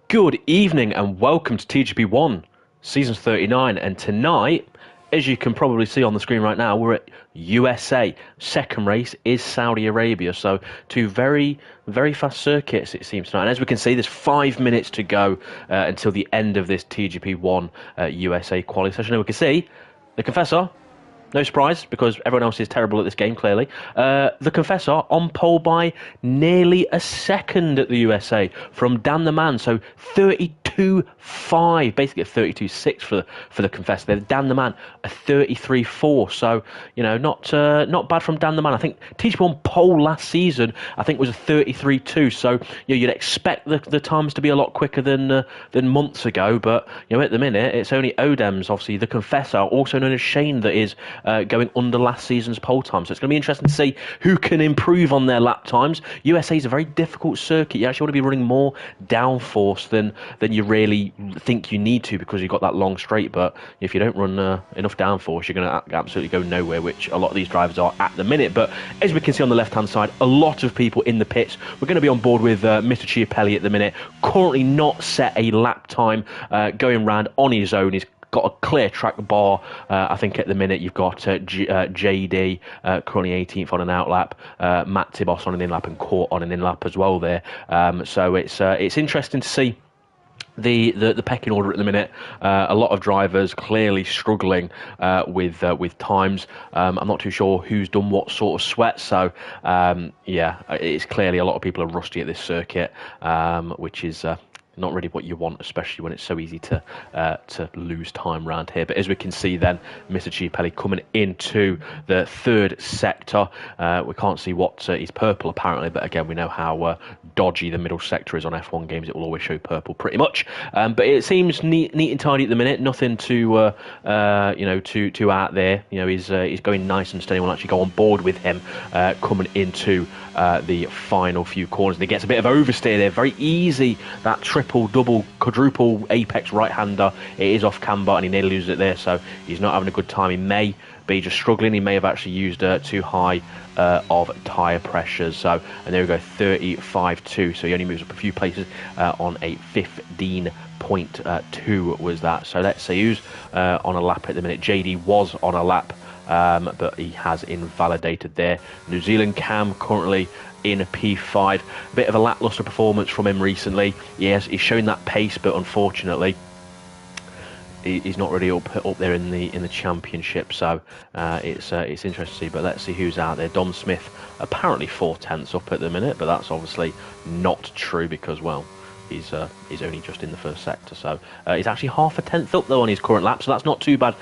Good evening and welcome to TGP1 Season 39, and tonight, as you can probably see on the screen right now, we're at USA. Second race is Saudi Arabia, so two very, very fast circuits it seems tonight. And as we can see, there's 5 minutes to go until the end of this TGP1 USA quali session. And we can see the Confessor. No surprise, because everyone else is terrible at this game, clearly. The Confessor on pole by nearly a second at the USA from Dan the Man. So 32.5, basically a 32.6 for the Confessor. They're Dan the Man, a 33.4. So, you know, not bad from Dan the Man. I think TGP1 pole last season, I think, was a 33.2. So, you know, you'd expect the times to be a lot quicker than months ago. But, you know, at the minute, it's only Odems, obviously, the Confessor, also known as Shane, that is going under last season's pole time. So it's going to be interesting to see who can improve on their lap times. USA is a very difficult circuit. You actually want to be running more downforce than you really think you need to, because you've got that long straight. But if you don't run enough downforce, you're going to absolutely go nowhere, which a lot of these drivers are at the minute. But as we can see on the left-hand side, a lot of people in the pits. We're going to be on board with Mr. Chiapelli at the minute. Currently not set a lap time, going round on his own. He's got a clear track bar. I think at the minute you've got JD currently 18th on an out lap, Matt Tibos on an in lap, and Court on an in lap as well there. So it's interesting to see the pecking order at the minute. A lot of drivers clearly struggling with times. I'm not too sure who's done what sort of sweat. So yeah, it's clearly a lot of people are rusty at this circuit, which is not really what you want, especially when it's so easy to lose time around here. But as we can see then, Mr. Chiapelli coming into the third sector. We can't see what is purple apparently, but again, we know how dodgy the middle sector is on F1 games. It will always show purple pretty much. But it seems neat and tidy at the minute. Nothing too too out there. You know, he's going nice and steady. We'll actually go on board with him coming into the final few corners. And he gets a bit of oversteer there. Very easy, that triple, double, quadruple apex right-hander. It is off camber and he nearly loses it there, so he's not having a good time. He may be just struggling. He may have actually used too high of tyre pressures. So, and there we go, 35.2. So he only moves up a few places on a 15.2 was that. So let's see who's on a lap at the minute. JD was on a lap, but he has invalidated there. New Zealand Cam currently in P5. A bit of a lackluster performance from him recently. Yes, he's showing that pace, but unfortunately he's not really up there in the championship. So it's interesting to see. But let's see who's out there. Dom Smith apparently 4/10 up at the minute, but that's obviously not true, because, well, he's only just in the first sector. So he's actually half a tenth up though on his current lap, so that's not too bad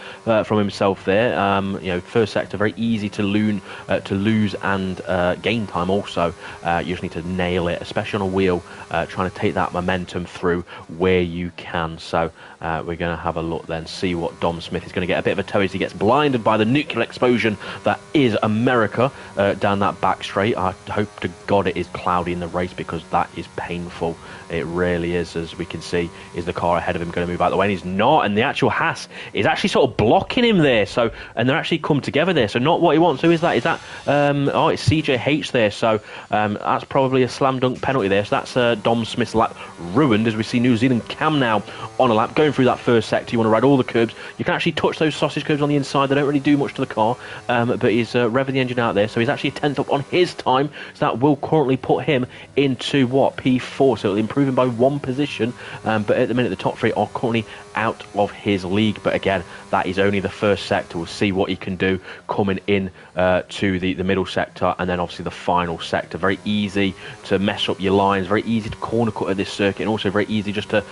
from himself there. You know, first sector, very easy to lose and gain time also. You just need to nail it, especially on a wheel, trying to take that momentum through where you can. So we're going to have a look then, see what Dom Smith is going to get. A bit of a tow as he gets blinded by the nuclear explosion that is America down that back straight. I hope to God it is cloudy in the race, because that is painful. It really is. As we can see, is the car ahead of him going to move out the way? And he's not, and the actual Haas is actually sort of blocking him there. So, and they're actually come together there. So not what he wants. Who is that? Is that oh, it's CJH there. So that's probably a slam dunk penalty there. So that's Dom Smith's lap ruined, as we see New Zealand Cam now on a lap going through that first sector. You want to ride all the curbs. You can actually touch those sausage curbs on the inside. They don't really do much to the car, but he's revving the engine out there. So he's actually a tenth up on his time. So that will currently put him into what, P4. So it'll improve him by one position. But at the minute, the top three are currently out of his league. But again, that is only the first sector. We'll see what he can do coming in to the middle sector, and then obviously the final sector. Very easy to mess up your lines, very easy to corner cut at this circuit, and also very easy just to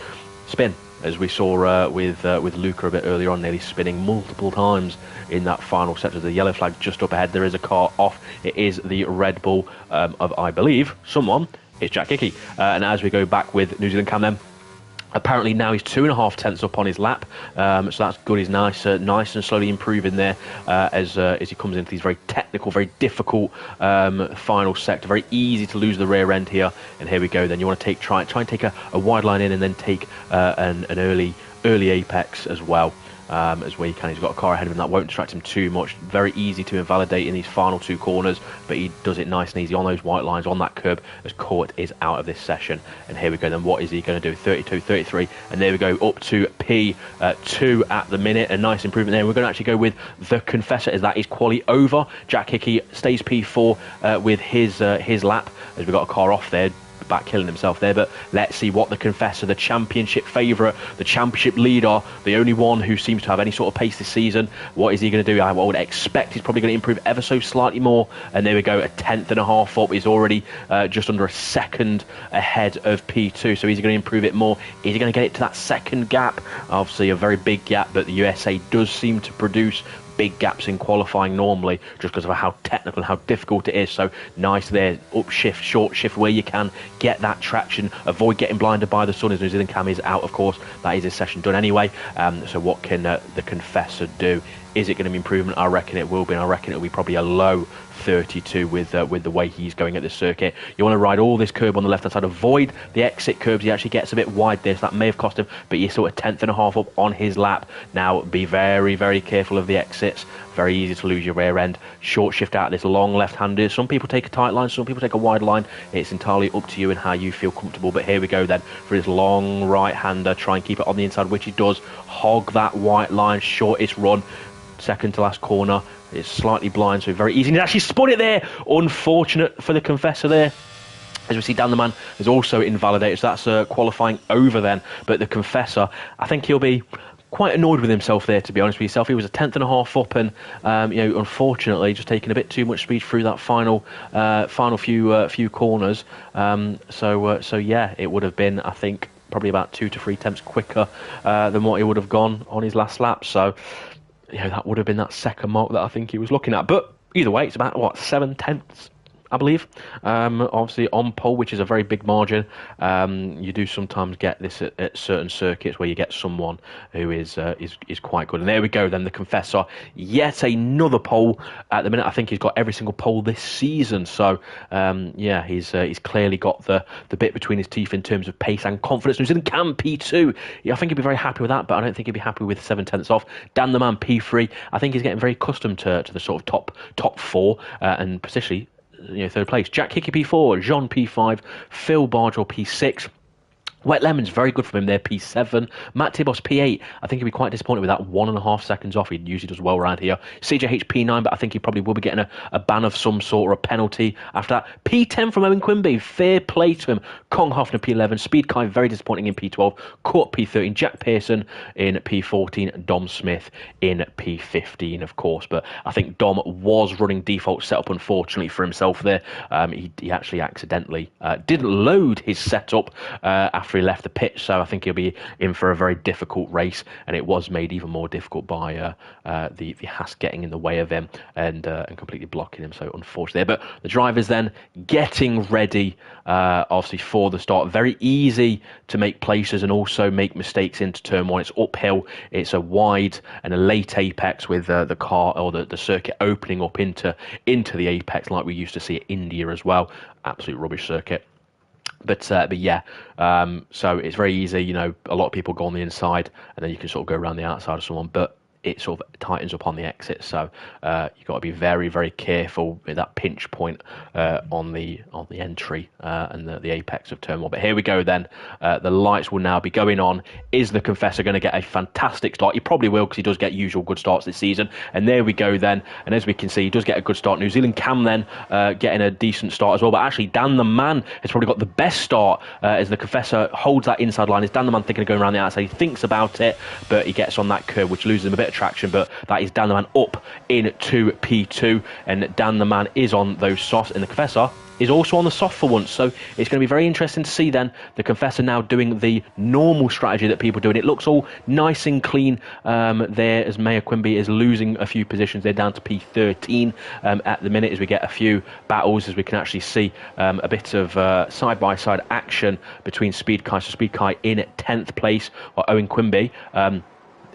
spin, as we saw with Luca a bit earlier on, nearly spinning multiple times in that final sector. The yellow flag just up ahead. There is a car off. It is the Red Bull of, I believe, someone. It's Jack Hickey. And as we go back with New Zealand Cam then, apparently now he's 2.5 tenths up on his lap, so that's good. He's nice and slowly improving there as he comes into these very technical, very difficult final sector. Very easy to lose the rear end here, and here we go. Then you want to try and take a wide line in, and then take an early apex as well. as where he can. He's got a car ahead of him that won't distract him too much. Very easy to invalidate in these final 2 corners, but he does it nice and easy on those white lines, on that curb, as Court is out of this session. And here we go then, what is he going to do? 32, 33, and there we go, up to P2 at the minute. A nice improvement there. We're going to actually go with the Confessor, as that is quali over. Jack Hickey stays P4 with his lap, as we got a car off there, back killing himself there. But let's see what the Confessor, the championship favourite, the championship leader, the only one who seems to have any sort of pace this season, what is he going to do? I would expect he's probably going to improve ever so slightly more. And there we go, a 10th.5 up. He's already just under a second ahead of P2, so he's going to improve it more. Is he going to get it to that second gap? Obviously a very big gap, but the USA does seem to produce big gaps in qualifying normally, just because of how technical and how difficult it is. So nice there, upshift, short shift where you can get that traction, avoid getting blinded by the sun, as New Zealand Cam is out, of course. That is his session done anyway. So what can the Confessor do? Is it going to be improvement? I reckon it will be, and I reckon it'll be probably a low 32 with the way he's going at this circuit. You want to ride all this curb on the left-hand side, avoid the exit curbs. He actually gets a bit wide there, so that may have cost him, but you're still a 10th.5 up on his lap. Now, be very, very careful of the exits. Very easy to lose your rear end. Short shift out this long left-hander. Some people take a tight line, some people take a wide line. It's entirely up to you and how you feel comfortable. But here we go then for his long right-hander. Try and keep it on the inside, which he does. Hog that white line, shortest run. Second to last corner. It's slightly blind, so very easy. And he actually spun it there. Unfortunate for the Confessor there. As we see, Dan the Man is also invalidated, so that's qualifying over then. But the Confessor, I think he'll be quite annoyed with himself there, to be honest with yourself. He was a 10th.5 up, and unfortunately, just taking a bit too much speed through that final few corners. So yeah, it would have been, I think, probably about 2 to 3 tenths quicker than what he would have gone on his last lap. So that would have been that second mark that I think he was looking at. But either way, it's about 7 tenths, I believe. Obviously on pole, which is a very big margin. You do sometimes get this at certain circuits where you get someone who is quite good. And there we go then, the Confessor, yet another pole. At the minute, I think he's got every single pole this season. So he's clearly got the bit between his teeth in terms of pace and confidence. New Zealand Cam P2. I think he'd be very happy with that, but I don't think he'd be happy with 7 tenths off. Dan the Man P3. I think he's getting very accustomed to the sort of top 4 and particularly third place. Jack Hickey P4, Jean P5, Phil Bardwell P6. Wet Lemon's very good from him there, P7. Matt Tibos, P8. I think he'd be quite disappointed with that 1.5 seconds off. He usually does well around here. CJH, P9, but I think he probably will be getting a ban of some sort or a penalty after that. P10 from Owen Quimby. Fair play to him. Kong Hoffner, P11. Speed Kai, very disappointing in P12. Court, P13. Jack Pearson in P14. Dom Smith in P15, of course. But I think Dom was running default setup, unfortunately, for himself there. He actually accidentally didn't load his setup after he left the pitch, so I think he'll be in for a very difficult race, and it was made even more difficult by the Haas getting in the way of him and completely blocking him, so unfortunately there. But the drivers then getting ready obviously for the start. Very easy to make places and also make mistakes into turn 1. It's uphill, it's a wide and a late apex with the car or the circuit opening up into the apex like we used to see at India as well. Absolute rubbish circuit. But yeah, so it's very easy. A lot of people go on the inside, and then you can sort of go around the outside of someone. But it sort of tightens up on the exit, so you've got to be very, very careful with that pinch point on the entry and the apex of turn 1. But here we go then. The lights will now be going on. Is the Confessor going to get a fantastic start? He probably will, because he does get usual good starts this season. And there we go then. And as we can see, he does get a good start. New Zealand Cam then getting a decent start as well. But actually, Dan the Man has probably got the best start as the Confessor holds that inside line. Is Dan the Man thinking of going around the outside? He thinks about it, but he gets on that curve, which loses him a bit of traction. But that is Dan the Man up into P2, and Dan the Man is on those softs, and the Confessor is also on the soft for once. So it's going to be very interesting to see then the Confessor now doing the normal strategy that people do, and it looks all nice and clean there as Maya Quimby is losing a few positions. They're down to P13 at the minute, as we get a few battles, as we can actually see a bit of side-by-side action between Speed Kai. So Speed Kai in 10th place, while Owen Quimby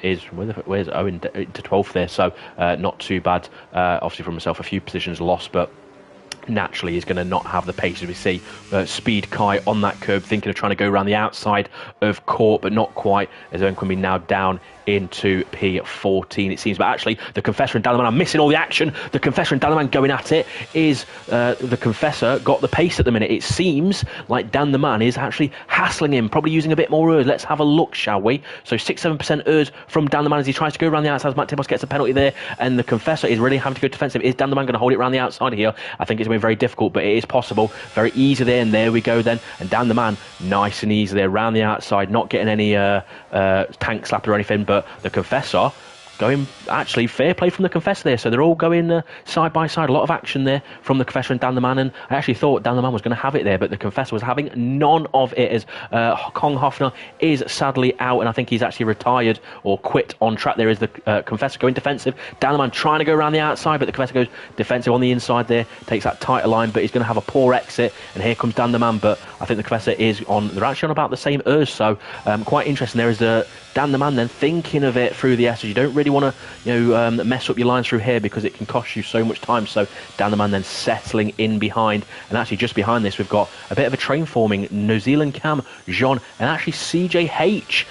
where's Owen to 12th there, so not too bad. Obviously from himself, a few positions lost, but naturally is going to not have the pace. As we see Speed Kai on that curb, thinking of trying to go around the outside of court, but not quite, as Nkwimbi now down into P14 it seems. But actually the Confessor and Dan the Man are missing all the action. The Confessor and Dan the Man going at it. Is the Confessor got the pace at the minute? It seems like Dan the Man is actually hassling him, probably using a bit more urge. Let's have a look, shall we? So 6-7% urge from Dan the Man as he tries to go around the outside. Matt Tibos gets a penalty there, and the Confessor is really having to go defensive. Is Dan the Man going to hold it around the outside here? I think it's going to be very difficult, but it is possible. Very easy there, and there we go then. And Dan the Man, nice and easy there around the outside, not getting any tank slap or anything, but the Confessor going, actually, fair play from the Confessor there. So they're all going side by side. A lot of action there from the Confessor and Dan the Man. And I actually thought Dan the Man was going to have it there, but the Confessor was having none of it, as Kong Hoffner is sadly out, and I think he's actually retired or quit on track. There is the Confessor going defensive. Dan the Man trying to go around the outside, but the Confessor goes defensive on the inside there, takes that tighter line, but he's going to have a poor exit. And here comes Dan the Man, but I think the Confessor is on, they're actually on about the same urge. So quite interesting. There is Dan the Man then thinking of it through the S. You don't really want to mess up your lines through here because it can cost you so much time. So Dan the Man then settling in behind, and actually just behind this we've got a bit of a train forming. New Zealand Cam, Jean, and actually CJH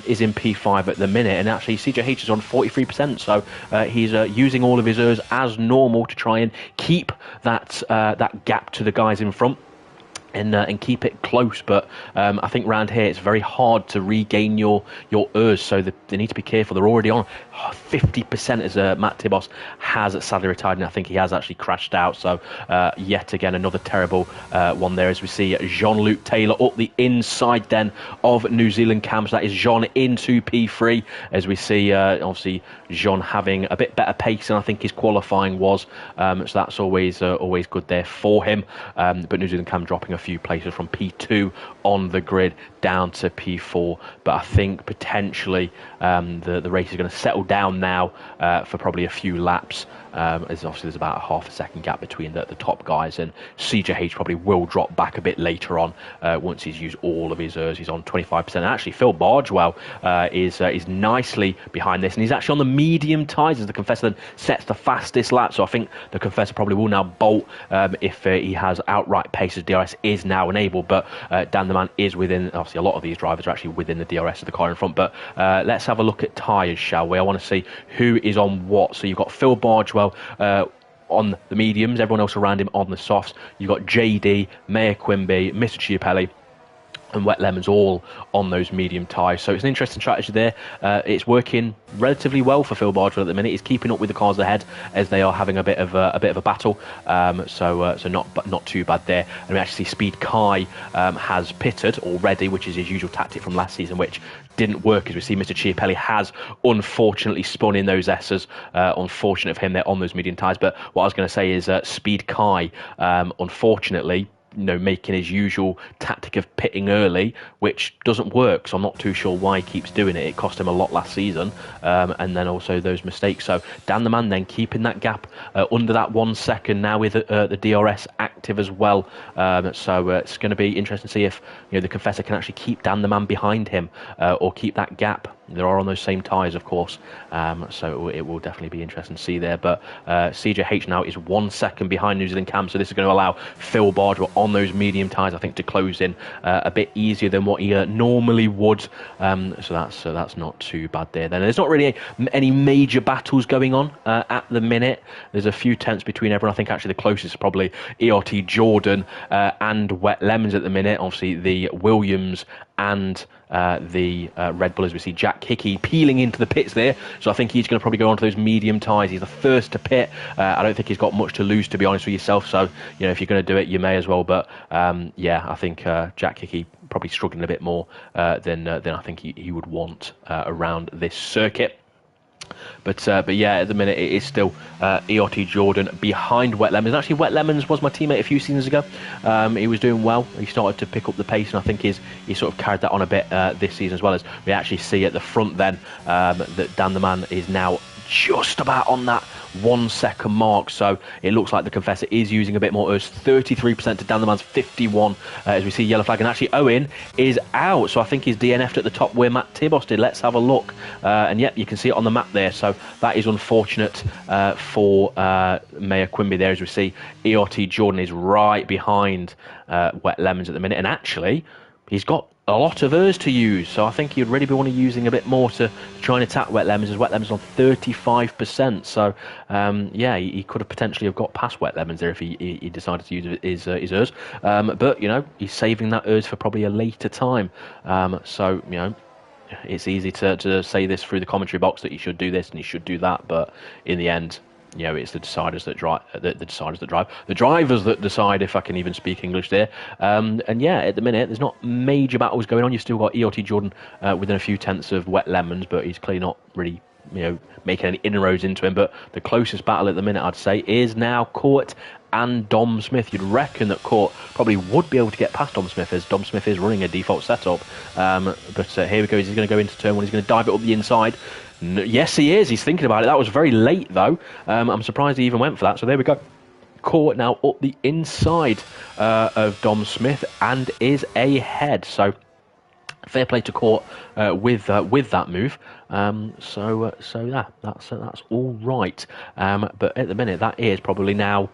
is in P5 at the minute, and actually CJH is on 43%, so he's using all of his errs as normal to try and keep that gap to the guys in front. And keep it close, but I think round here it's very hard to regain your errs, so they need to be careful. They're already on 50% as Matt Tibos has sadly retired, and I think he has actually crashed out. So yet again another terrible one there, as we see Jean-Luc Taylor up the inside then of New Zealand Cam. So that is Jean into P3, as we see obviously Jean having a bit better pace than I think his qualifying was, so that's always good there for him. But New Zealand Cam dropping a few places from P2 on the grid down to P4, but I think potentially the race is going to settle down now for probably a few laps, as obviously there's about a half a second gap between the top guys, and CJH probably will drop back a bit later on once he's used all of his errs. He's on 25%. And actually Phil Bargewell is nicely behind this, and he's actually on the medium tyres as the Confessor then sets the fastest lap. So I think the Confessor probably will now bolt if he has outright pace, as DRS is now enabled. But Dan the Man is within, obviously a lot of these drivers are actually within the DRS of the car in front. But let's have a look at tyres, shall we? I want to see who is on what. So you've got Phil Bargewell on the mediums, everyone else around him on the softs. You've got JD, Mayor Quimby, Mr. Chiapelli, and Wet Lemons all on those medium tyres. So it's an interesting strategy there. It's working relatively well for Phil Bargewell at the minute. He's keeping up with the cars ahead as they are having a bit of a battle. So not too bad there. And we actually see Speed Kai has pitted already, which is his usual tactic from last season, which didn't work, as we see Mr. Chiapelli has unfortunately spun in those S's. Unfortunate of him, they're on those medium tyres. But what I was going to say is Speed Kai, unfortunately, making his usual tactic of pitting early, which doesn't work. So I'm not too sure why he keeps doing it. It cost him a lot last season, and then also those mistakes. So Dan the Man then keeping that gap under that 1 second now with the DRS active as well. So it's going to be interesting to see if the Confessor can actually keep Dan the Man behind him or keep that gap. They are on those same tyres, of course, so it will definitely be interesting to see there. But CJH now is 1 second behind New Zealand Cam, so this is going to allow Phil Bargewell on those medium tyres, I think, to close in a bit easier than what he normally would. So that's not too bad there. Then there's not really any major battles going on at the minute. There's a few tenths between everyone. I think actually the closest is probably ERT Jordan and Wet Lemons at the minute. Obviously the Williams and the Red Bull, as we see Jack Hickey peeling into the pits there. So I think he's going to probably go on to those medium tyres. He's the first to pit. I don't think he's got much to lose, to be honest with yourself. So if you're going to do it, you may as well. But yeah, I think Jack Hickey probably struggling a bit more than I think he would want around this circuit. But yeah, at the minute it is still ERT Jordan behind Wet Lemons. And actually, Wet Lemons was my teammate a few seasons ago. He was doing well. He started to pick up the pace, and I think he sort of carried that on a bit this season, as well as we actually see at the front then that Dan the Man is now just about on that 1 second mark. So it looks like the Confessor is using a bit more ERS. 33% to Dan the Man's 51 as we see yellow flag. And actually Owen is out. So I think he's DNF'd at the top where Matt Tibos did. Let's have a look. And yep, you can see it on the map there. So that is unfortunate for Mayor Quimby there, as we see ERT Jordan is right behind Wet Lemons at the minute. And actually, he's got a lot of ERS to use, so I think he'd really be wanting using a bit more to try and attack Wet Lemons, as Wet Lemons on 35%. So yeah, he could have potentially have got past Wet Lemons there if he decided to use his ERS. But you know, he's saving that ERS for probably a later time. So you know, it's easy to say this through the commentary box that he should do this and he should do that, but in the end, you know, it's the deciders that drive. The drivers that decide, if I can even speak English there. And yeah, at the minute, there's not major battles going on. You've still got ERT Jordan within a few tenths of Wet Lemons, but he's clearly not really, you know, making any inroads into him. But the closest battle at the minute, I'd say, is now Court and Dom Smith. You'd reckon that Court probably would be able to get past Dom Smith, as Dom Smith is running a default setup. But here we go. He's going to go into turn 1. He's going to dive it up the inside. Yes, he is. He's thinking about it. That was very late, though. I'm surprised he even went for that. So there we go. Court now up the inside of Dom Smith and is ahead. So fair play to Court with that move. So yeah, that's all right. But at the minute, that is probably now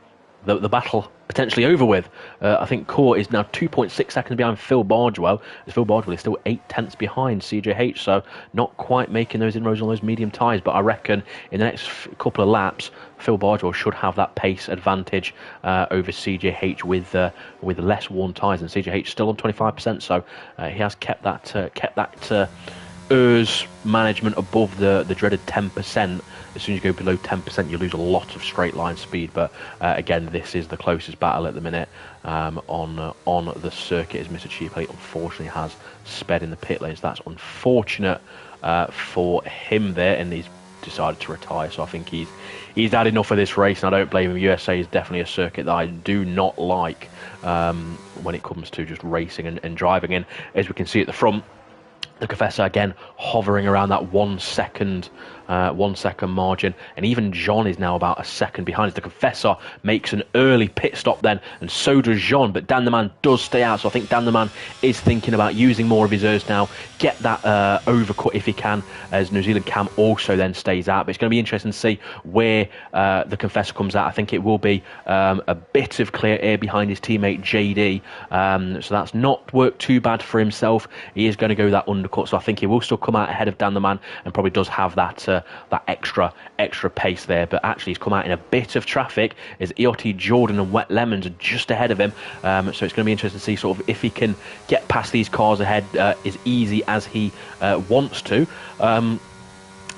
the battle potentially over with. I think Court is now 2.6 seconds behind Phil Bardwell, as Phil Bardwell is still 8 tenths behind CJH, so not quite making those inroads on those medium tyres, but I reckon in the next couple of laps, Phil Bardwell should have that pace advantage over CJH with less worn tyres, and CJH still on 25%, so he has kept that ERS management above the dreaded 10%. As soon as you go below 10%, you lose a lot of straight line speed. But again, this is the closest battle at the minute on the circuit, as Mr. Cheap Elite unfortunately has sped in the pit lanes. That's unfortunate for him there, and he's decided to retire. So I think he's had enough of this race, and I don't blame him. USA is definitely a circuit that I do not like when it comes to just racing and driving. And as we can see at the front, the Confessor again hovering around that 1 second margin, and even John is now about a second behind. The Confessor makes an early pit stop then, and so does John, but Dan the Man does stay out. So I think Dan the Man is thinking about using more of his ERS now, get that overcut if he can, as New Zealand Cam also then stays out. But it's going to be interesting to see where the Confessor comes out. I think it will be a bit of clear air behind his teammate JD, so that's not worked too bad for himself. He is going to go that undercut, so I think he will still come out ahead of Dan the Man, and probably does have that extra pace there. But actually he's come out in a bit of traffic, as ERT Jordan and Wet Lemons are just ahead of him. So it's going to be interesting to see sort of if he can get past these cars ahead as easy as he wants to.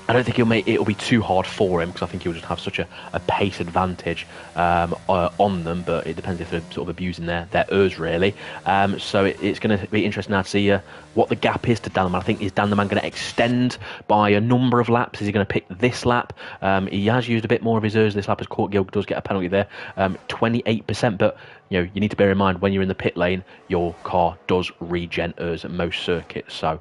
I don't think it'll be too hard for him, because I think he'll just have such a pace advantage on them. But it depends if they're sort of abusing their ERS really. So it's going to be interesting now to see what the gap is to Dan the Man. I think, is Dan the Man going to extend by a number of laps? Is he going to pick this lap? He has used a bit more of his ERS this lap, as Court Gill does get a penalty there, 28%. But you know, you need to bear in mind, when you're in the pit lane, your car does regen ERS at most circuits, so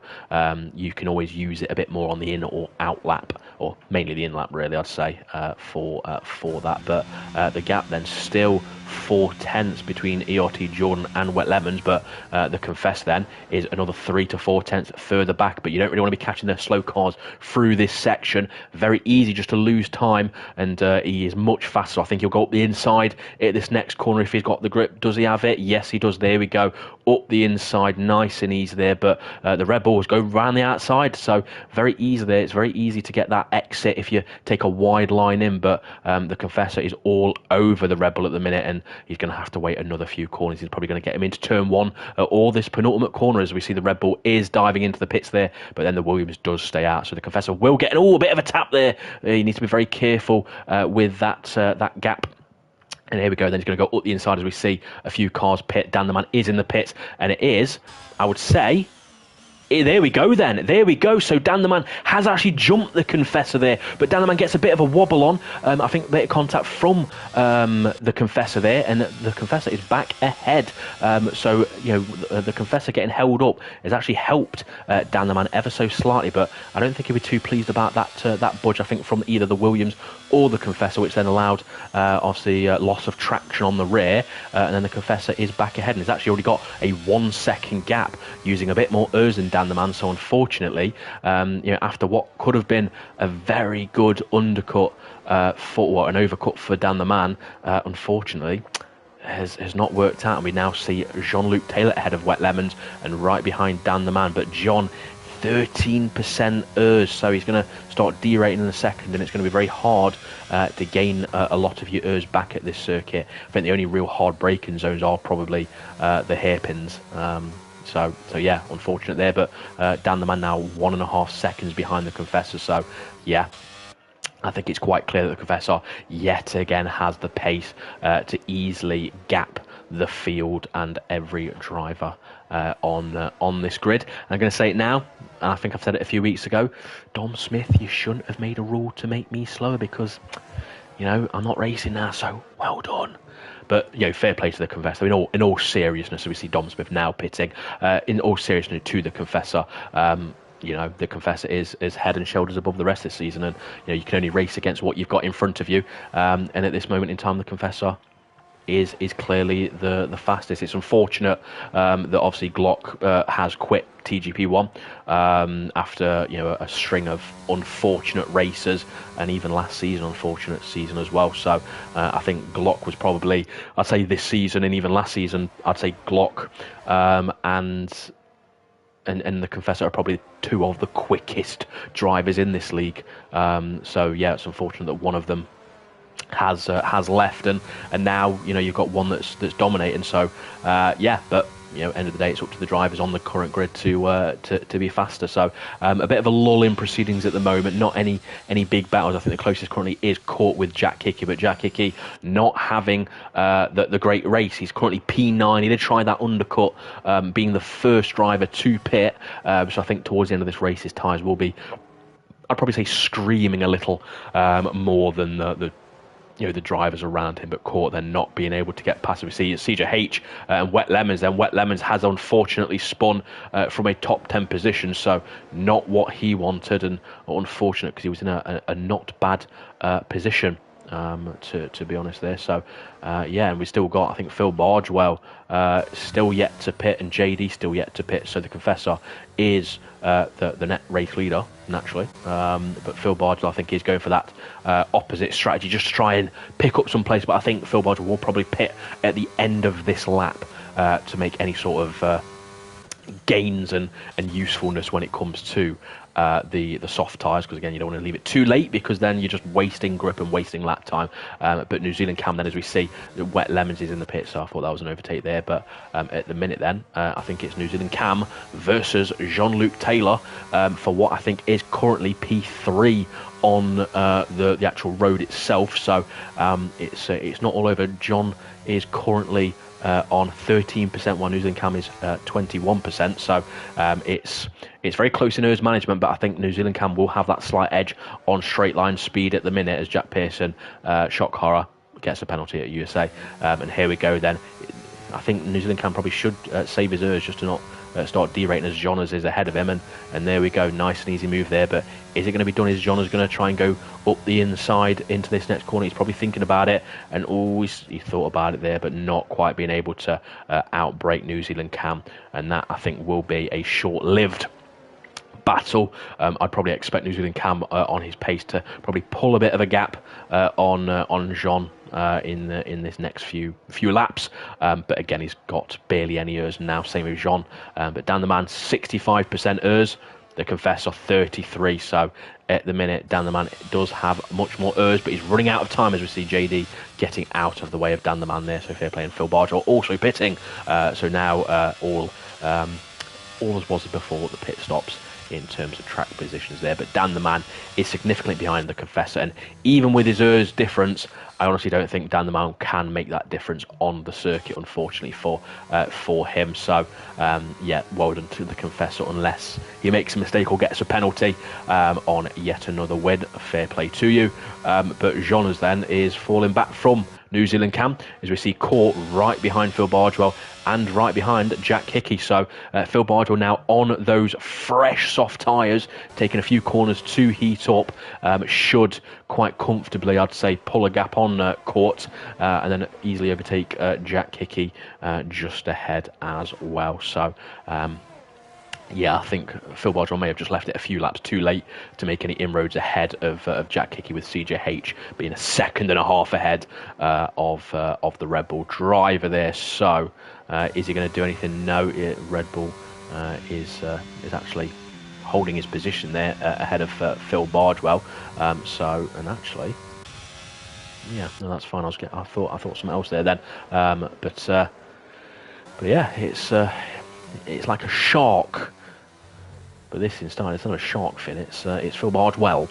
you can always use it a bit more on the in or out lap, or mainly the in lap really, I'd say, for that. But the gap then still 4 tenths between ERT Jordan and Wet Lemons, but the Confess then is another 3 to 4 tenths further back. But you don't really want to be catching the slow cars through this section. Very easy just to lose time, and he is much faster. I think he'll go up the inside at this next corner if he's got the grip. Does he have it? Yes, he does. There we go. Up the inside, nice and easy there. But the Red Bulls go round the outside, so very easy there. It's very easy to get that exit if you take a wide line in, but the Confessor is all over the Red Bull at the minute, and he's going to have to wait another few corners. He's probably going to get him into turn 1 or this penultimate corner, as we see the Red Bull is diving into the pits there, but then the Williams does stay out. So the Confessor will get a bit of a tap there. You need to be very careful with that gap. And here we go, then he's going to go up the inside as we see a few cars pit. Dan the Man is in the pits, and it is, I would say, There we go then. There we go. So Dan the Man has actually jumped the Confessor there, but Dan the Man gets a bit of a wobble on. I think bit of contact from the Confessor there, and the Confessor is back ahead. So the Confessor getting held up has actually helped Dan the Man ever so slightly, but I don't think he'll be too pleased about that budge. I think from either the Williams or the Confessor, which then allowed obviously loss of traction on the rear, and then the Confessor is back ahead and has actually already got a 1 second gap, using a bit more ERS than Dan the Man. So unfortunately, after what could have been a very good undercut an overcut for Dan the Man, unfortunately has not worked out, and we now see Jean-Luc Taylor ahead of Wet Lemons and right behind Dan the Man. But John, 13% ERS, so he's going to start derating in a second, and it's going to be very hard to gain a lot of your ERS back at this circuit. I think the only real hard braking zones are probably the hairpins. So yeah, unfortunate there, but Dan the Man now 1.5 seconds behind the Confessor. So yeah, I think it's quite clear that the Confessor yet again has the pace to easily gap the field and every driver on this grid. And I'm going to say it now, and I think I've said it a few weeks ago, Dom Smith, you shouldn't have made a rule to make me slower, because I'm not racing now, so well done. But fair play to the Confessor. In all seriousness, we see Dom Smith now pitting. In all seriousness to the Confessor, the Confessor is head and shoulders above the rest this season, and you can only race against what you've got in front of you. And at this moment in time, the Confessor is clearly the fastest. It's unfortunate that obviously Glock has quit TGP1 after a string of unfortunate races, and even last season unfortunate season as well. So I think Glock was probably, I'd say this season and even last season, I'd say Glock and the Confessor are probably two of the quickest drivers in this league. So yeah, it's unfortunate that one of them has left, and now you've got one that's dominating. So but end of the day, it's up to the drivers on the current grid to be faster. So a bit of a lull in proceedings at the moment. Not any big battles. I think the closest currently is Caught with Jack Hickey, but Jack Hickey not having the great race. He's currently P9. He did try that undercut, being the first driver to pit. So I think towards the end of this race, his tyres will be, I'd probably say, screaming a little more than the drivers around him, but Caught then not being able to get past. We see CJH and Wet Lemons. Then Wet Lemons has unfortunately spun from a top 10 position, so not what he wanted, and unfortunate because he was in a not bad position. To be honest there. So and we still got, I think, Phil Bargewell still yet to pit, and JD still yet to pit. So the Confessor is the net race leader naturally, but Phil Bargewell, I think, is going for that opposite strategy, just to try and pick up some place. But I think Phil Bargewell will probably pit at the end of this lap to make any sort of gains and usefulness when it comes to the soft tyres, because again, you don't want to leave it too late, because then you're just wasting grip and wasting lap time. But New Zealand Cam, then, as we see, Wet Lemons is in the pit, so I thought that was an overtake there. But at the minute then, I think it's New Zealand Cam versus Jean-Luc Taylor for what I think is currently P3 on the actual road itself. So it's not all over. John is currently on 13%, while New Zealand Cam is 21%. So it's very close in ERS management, but I think New Zealand Cam will have that slight edge on straight line speed at the minute, as Jack Pearson, shock horror, gets a penalty at USA. And here we go then. I think New Zealand Cam probably should save his ERS just to not start derating, as Jonas is ahead of him, and there we go, nice and easy move there. But is it going to be done? Is Jonas going to try and go up the inside into this next corner? He's probably thinking about it, and always he thought about it there, but not quite being able to outbrake New Zealand Cam, and that, I think, will be a short-lived battle. I'd probably expect New Zealand Cam on his pace to probably pull a bit of a gap on Jean in this next few laps, but again, he's got barely any ERS now, same as Jean. But Dan the Man, 65% ERS, the Confessor 33. So at the minute, Dan the Man does have much more ERS, but he's running out of time, as we see JD getting out of the way of Dan the Man there. So fair play. And Phil Bargewell also pitting. So now all as was before the pit stops in terms of track positions there. But Dan the Man is significantly behind the Confessor, and even with his ERS difference, I honestly don't think Dan the Man can make that difference on the circuit, unfortunately, for him. So, yeah, well done to the Confessor, unless he makes a mistake or gets a penalty on yet another win. Fair play to you. But Jonas then is falling back from New Zealand Cam, as we see Court right behind Phil Bardwell and right behind Jack Hickey. So Phil Bardwell now on those fresh soft tyres, taking a few corners to heat up, should quite comfortably, I'd say, pull a gap on Court and then easily overtake Jack Hickey just ahead as well. So yeah, I think Phil Bardwell may have just left it a few laps too late to make any inroads ahead of Jack Hickey, with CJH being a second and a half ahead of the Red Bull driver there. So is he going to do anything? No, Red Bull is actually holding his position there ahead of Phil Bardwell. And actually, yeah, no, that's fine. I thought something else there then. But yeah, it's like a shark. But this instead, it's not a shark fin. It's Phil Bardwell.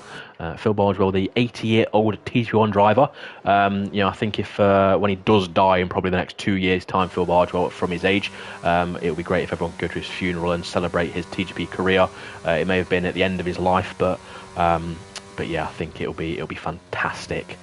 Phil Bardwell, the 80-year-old TT1 driver. I think if when he does die in probably the next 2 years' time, Phil Bardwell from his age, it would be great if everyone could go to his funeral and celebrate his TGP career. It may have been at the end of his life, but yeah, I think it'll be fantastic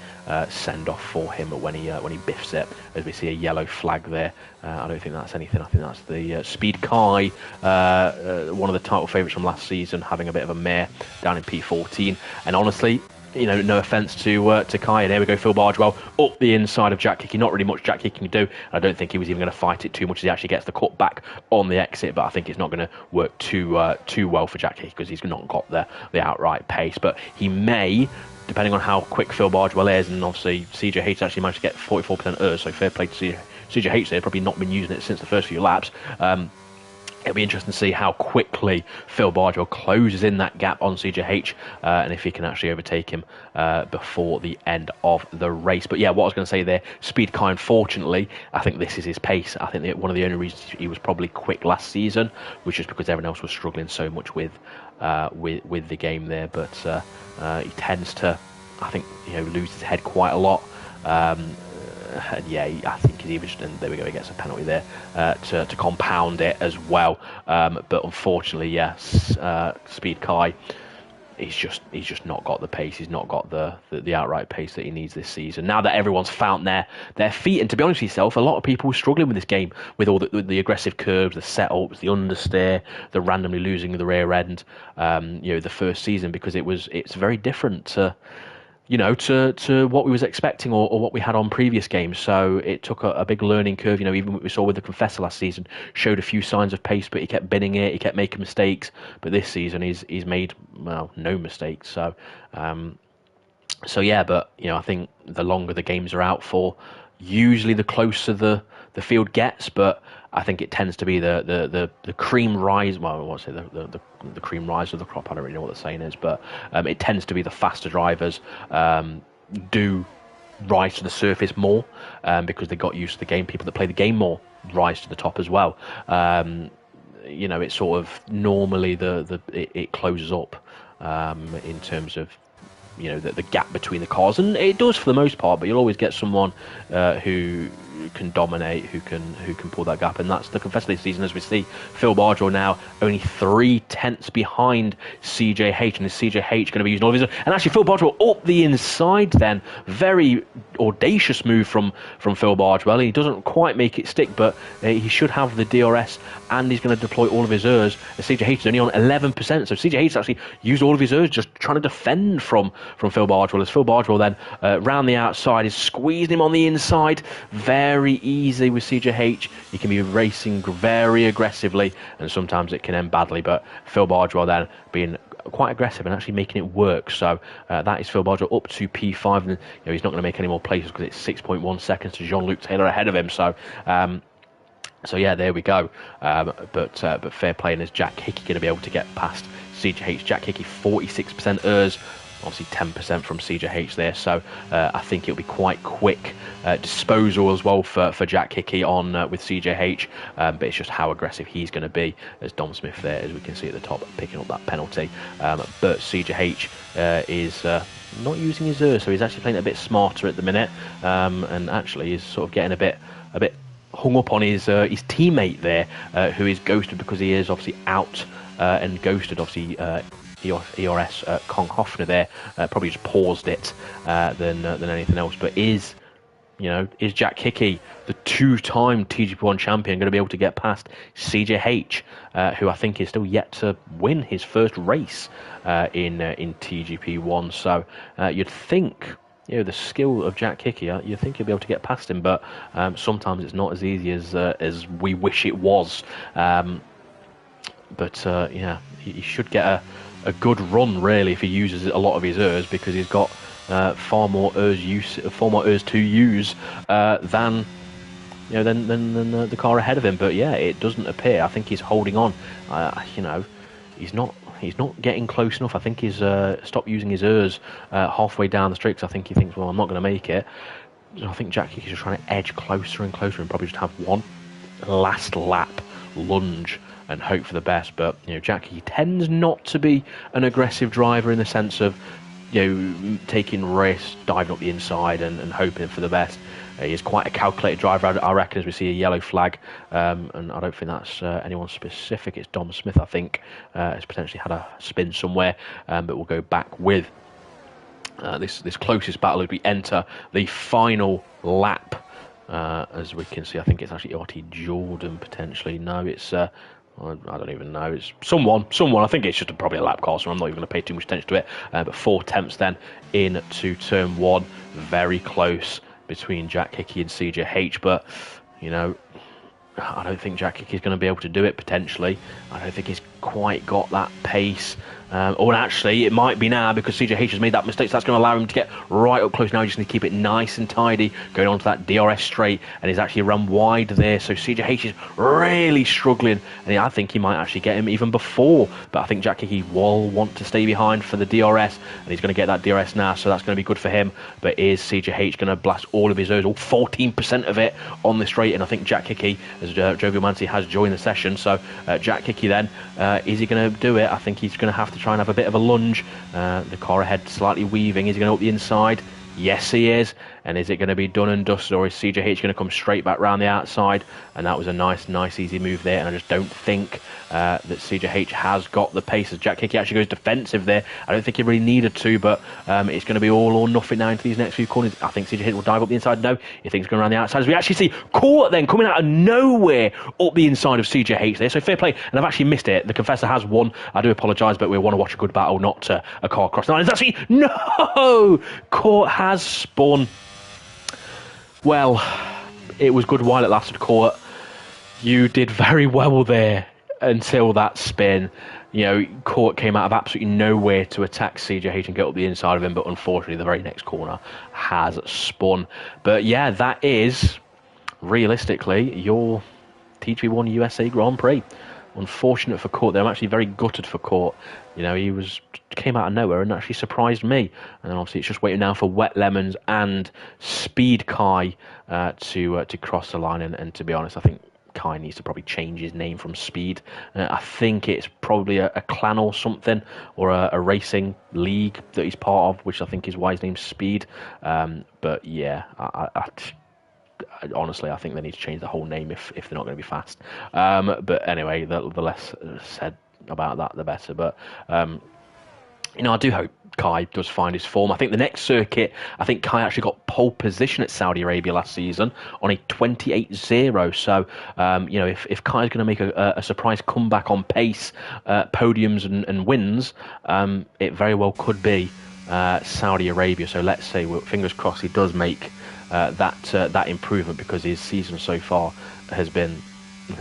send off for him when he biffs it. As we see a yellow flag there, I don't think that's anything. I think that's the Speed Kai, one of the title favourites from last season, having a bit of a mare down in P14. And honestly, no offence to Kai, and there we go, Phil Bardwell up the inside of Jack Hickey. Not really much Jack Hickey can do. I don't think he was even going to fight it too much as he actually gets the cut back on the exit, but I think it's not going to work too well for Jack Hickey because he's not got the outright pace. But he may, depending on how quick Phil Bardwell is, and obviously CJH actually managed to get 44% ERS, so fair play to CJH there, probably not been using it since the first few laps. It'll be interesting to see how quickly Phil Bardwell closes in that gap on CJH and if he can actually overtake him before the end of the race. But yeah, what I was going to say there, Speed Kai, unfortunately, I think this is his pace. I think that one of the only reasons he was probably quick last season was just because everyone else was struggling so much with the game there. But he tends to, I think, lose his head quite a lot. And yeah, I think he's even, and there we go, he gets a penalty there to compound it as well. But unfortunately, yes, Speed Kai, he's just not got the pace. He's not got the outright pace that he needs this season. Now that everyone's found their feet, and to be honest with yourself, a lot of people were struggling with this game with all the aggressive curves, the setups, the understeer, the randomly losing the rear end. The first season, because it's very different to what we was expecting or what we had on previous games. So it took a big learning curve. Even what we saw with the Confessor last season, showed a few signs of pace, but he kept binning it, he kept making mistakes. But this season he's made, no mistakes. So yeah, but I think the longer the games are out for, usually the closer the field gets. But I think it tends to be the cream rise. Well, I won't say the cream rise of the crop. I don't really know what the saying is, but it tends to be the faster drivers do rise to the surface more because they got used to the game. People that play the game more rise to the top as well. It's sort of normally it closes up in terms of the gap between the cars, and it does for the most part. But you'll always get someone who can dominate, who can pull that gap, and that's the Confessor this season. As we see, Phil Bardwell now only 3/10 behind CJH, and is CJH going to be using all of his? And actually, Phil Bardwell up the inside. Then very audacious move from Phil Bardwell. He doesn't quite make it stick, but he should have the DRS, and he's going to deploy all of his ERS. CJH is only on 11%, so CJH actually used all of his ERS just trying to defend from Phil Bardwell. As Phil Bardwell then round the outside is squeezing him on the inside. Very easy with CJH. You can be racing very aggressively, and sometimes it can end badly. But Phil Bardwell then being quite aggressive and actually making it work. So that is Phil Bardwell up to P5, and he's not going to make any more places because it's 6.1 seconds to Jean-Luc Taylor ahead of him. So yeah, there we go. But fair play, and is Jack Hickey going to be able to get past CJH. Jack Hickey 46% ERS, obviously 10% from CJH there, so I think it'll be quite quick disposal as well for Jack Hickey on with CJH, but it's just how aggressive he's going to be, as Dom Smith there, as we can see at the top, picking up that penalty. But CJH is not using his ERS, so he's actually playing a bit smarter at the minute, and actually is sort of getting a bit hung up on his teammate there, who is ghosted because he is obviously out and ghosted, obviously. ERS Kong Hoffner there probably just paused it than anything else. But is Jack Hickey, the two-time TGP1 champion, going to be able to get past CJH, who I think is still yet to win his first race in TGP1? So you'd think, the skill of Jack Hickey, you think he'll be able to get past him, but sometimes it's not as easy as we wish it was. But he should get a good run really if he uses a lot of his ERS, because he's got far more ERS to use than the car ahead of him. But yeah, it doesn't appear. I think he's holding on. He's not getting close enough. I think he's stopped using his ERS halfway down the straight, because I think he thinks, well, I'm not going to make it. So I think Jack Hickey's just trying to edge closer and closer and probably just have one last lap lunge and hope for the best. But Jack Hickey tends not to be an aggressive driver in the sense of taking risks, diving up the inside and hoping for the best. He is quite a calculated driver, I reckon, as we see a yellow flag, and I don't think that's anyone specific. It's Dom Smith, I think, has potentially had a spin somewhere, but we'll go back with this closest battle as we enter the final lap. As we can see, I think it's actually RT Jordan potentially. No, it's I don't even know. It's someone. I think it's just probably a lap car, so I'm not even going to pay too much attention to it. But 4 attempts then into turn 1. Very close between Jack Hickey and CJH. But, I don't think Jack Hickey's going to be able to do it, potentially. I don't think he's quite got that pace. Or actually, it might be now, because CJH has made that mistake, so that's going to allow him to get right up close. Now he's just going to keep it nice and tidy, going onto that DRS straight, and he's actually run wide there. So CJH is really struggling, and I think he might actually get him even before. But I think Jack Hickey will want to stay behind for the DRS, and he's going to get that DRS now, so that's going to be good for him. But is CJH going to blast all of his ERS, all 14% of it on the straight? And I think Jack Hickey, as Joe Gumanti has joined the session, so Jack Hickey then, is he going to do it? I think he's going to have to try and have a bit of a lunge. The car ahead slightly weaving. Is he going to up the inside? Yes, he is. And is it going to be done and dusted, or is CJH going to come straight back round the outside? And that was a nice, easy move there. And I just don't think that CJH has got the pace. As Jack Hickey actually goes defensive there. I don't think he really needed to, but it's going to be all or nothing now into these next few corners. I think CJH will dive up the inside. No, he thinks he's going around the outside. As we actually see Court then coming out of nowhere up the inside of CJH there. So fair play. And I've actually missed it. The Confessor has won. I do apologise, but we want to watch a good battle, not a car cross the line. It's actually, no! Court has spun. Well, it was good while it lasted, Court. You did very well there until that spin. Court came out of absolutely nowhere to attack CJH and get up the inside of him, but unfortunately the very next corner has spun. But yeah, that is, realistically, your TGP1 USA Grand Prix. Unfortunate for Court there. I'm actually very gutted for Court. He came out of nowhere and actually surprised me. And then obviously it's just waiting now for Wet Lemons and Speed Kai to cross the line. And to be honest, I think Kai needs to probably change his name from Speed. I think it's probably a clan or something, or a racing league that he's part of, which I think is why his name's Speed. But yeah, honestly, I think they need to change the whole name if they're not going to be fast. But anyway, the less said about that, the better. But I do hope Kai does find his form. I think the next circuit, I think Kai actually got pole position at Saudi Arabia last season on a 28.0. So, if Kai's going to make a surprise comeback on pace, podiums and wins, it very well could be Saudi Arabia. So let's say, fingers crossed, he does make that improvement, because his season so far has been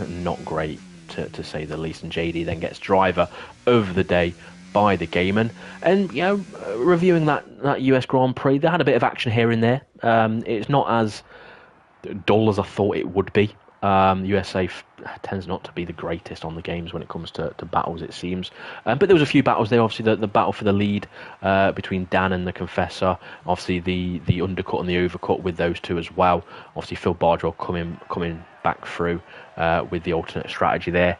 not great, to say the least. And JD then gets driver of the day by the Gaiman. And reviewing that US Grand Prix, they had a bit of action here and there. It's not as dull as I thought it would be. USA tends not to be the greatest on the games when it comes to battles, it seems. But there was a few battles there. Obviously, the battle for the lead between Dan and the Confessor. Obviously, the undercut and the overcut with those two as well. Obviously, Phil Bardwell coming back through with the alternate strategy there.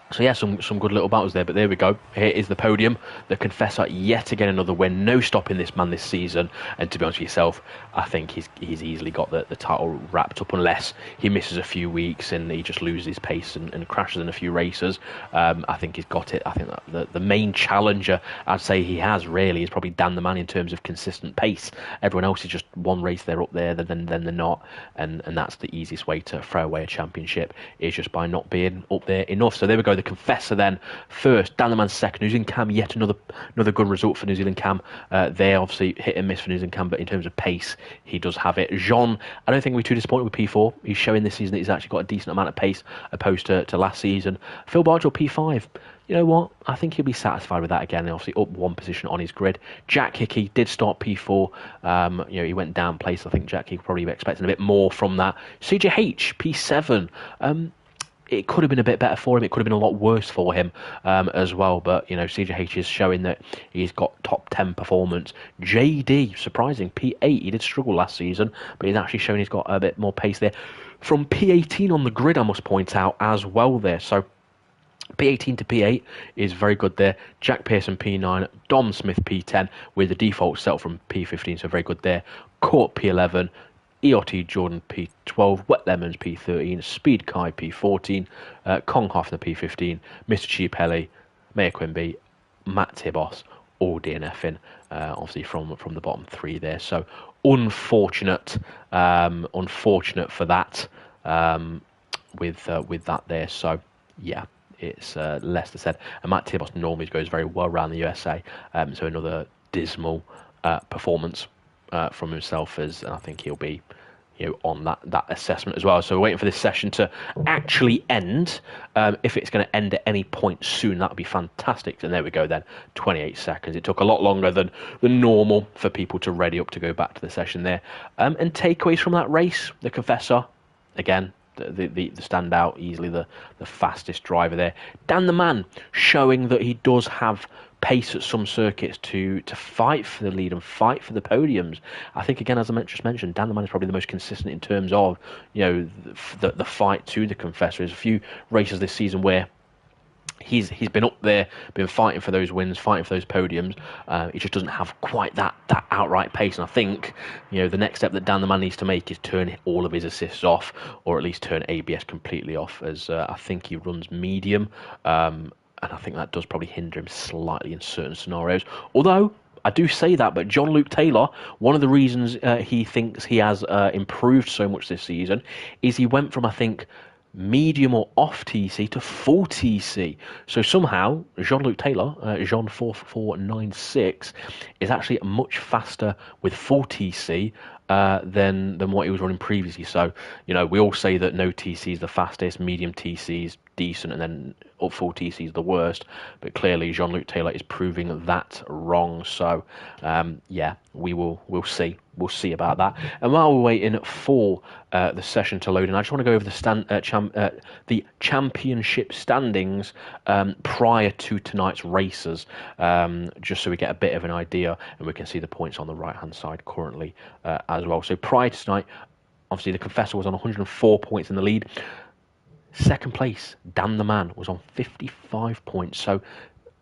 So yeah, some good little battles there, but there we go. Here is the podium. The Confessor, yet again another win. No stopping this man this season. And to be honest with yourself, I think he's easily got the title wrapped up, unless he misses a few weeks and he just loses his pace and crashes in a few races. I think he's got it. I think that the main challenger I'd say he has really is probably Dan the Man in terms of consistent pace. Everyone else is just one race they're up there, then they're not, and that's the easiest way to throw away a championship, is just by not being up there enough. So there we go. The Confessor then first, Dan the Man second, New Zealand Cam, yet another good result for New Zealand Cam. They're obviously hit and miss for New Zealand Cam, but in terms of pace, he does have it. Jean, I don't think we're too disappointed with P4. He's showing this season that he's actually got a decent amount of pace opposed to last season. Phil Bardwell P5. You know what? I think he'll be satisfied with that again. Obviously up one position on his grid. Jack Hickey did start P4. He went down place. I think Jack Hickey probably expecting a bit more from that. CJH P7. It could have been a bit better for him. It could have been a lot worse for him as well. But, CJH is showing that he's got top 10 performance. JD, surprising, P8. He did struggle last season, but he's actually shown he's got a bit more pace there. From P18 on the grid, I must point out, as well there. So P18 to P8 is very good there. Jack Pearson P9, Dom Smith P10 with the default set from P15, so very good there. Court P11, EOT Jordan P12, Wet Lemons P13, Speed Kai P14, Kong Hoffner P15, Mr. Cheap Helly, Mayor Quimby, Matt Tibos, all DNFing, obviously from the bottom three there. So unfortunate for that with that there. So yeah, it's less to said. And Matt Tibos normally goes very well around the USA, so another dismal performance from himself, and I think he'll be on that assessment as well. So we're waiting for this session to actually end. If it's going to end at any point soon, that would be fantastic. And there we go then, 28 seconds. It took a lot longer than normal for people to ready up to go back to the session there. And takeaways from that race, the Confessor, again, the standout, easily the fastest driver there. Dan the Man showing that he does have pace at some circuits to fight for the lead and fight for the podiums. I think, again, as I just mentioned, Dan the Man is probably the most consistent in terms of the fight to the Confessor. There's a few races this season where he's been up there, been fighting for those wins, fighting for those podiums. He just doesn't have quite that outright pace. And I think the next step that Dan the Man needs to make is turn all of his assists off, or at least turn ABS completely off, as I think he runs medium. And I think that does probably hinder him slightly in certain scenarios. Although, I do say that, but Jean-Luc Taylor, one of the reasons he thinks he has improved so much this season is he went from, I think, medium or off TC to full TC. So somehow, Jean-Luc Taylor, Jean4496, is actually much faster with full TC than what he was running previously. So, we all say that no TC is the fastest, medium TC is decent, and then up full TC is the worst. But clearly, Jean-Luc Taylor is proving that wrong. So, we'll see. We'll see about that. And while we're waiting for the session to load in, I just want to go over the championship standings prior to tonight's races, just so we get a bit of an idea, and we can see the points on the right-hand side currently as well. So prior to tonight, obviously the Confessor was on 104 points in the lead. Second place, Dan the Man, was on 55 points. So,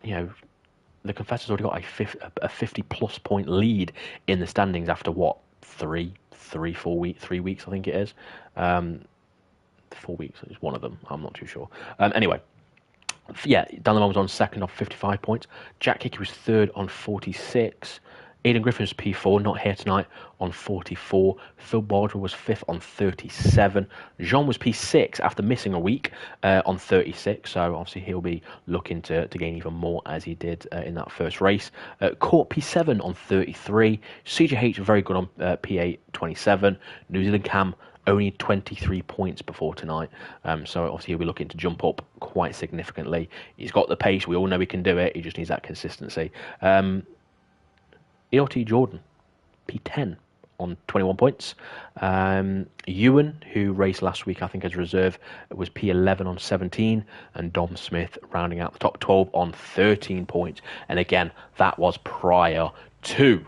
the Confessor's already got a 50-plus point lead in the standings after, what, 3 weeks, I think it is. 4 weeks is one of them. I'm not too sure. Anyway, Dan the Man was on second on 55 points. Jack Hickey was third on 46. Aidan Griffin's P4, not here tonight, on 44. Phil Bardwell was 5th on 37. Jean was P6 after missing a week on 36. So obviously he'll be looking to gain even more as he did in that first race. Court P7 on 33. CJH very good on P8, 27. New Zealand Cam only 23 points before tonight. So obviously he'll be looking to jump up quite significantly. He's got the pace. We all know he can do it. He just needs that consistency. EOT Jordan, P10 on 21 points. Ewan, who raced last week, I think, as a reserve, was P11 on 17, and Dom Smith rounding out the top 12 on 13 points. And again, that was prior to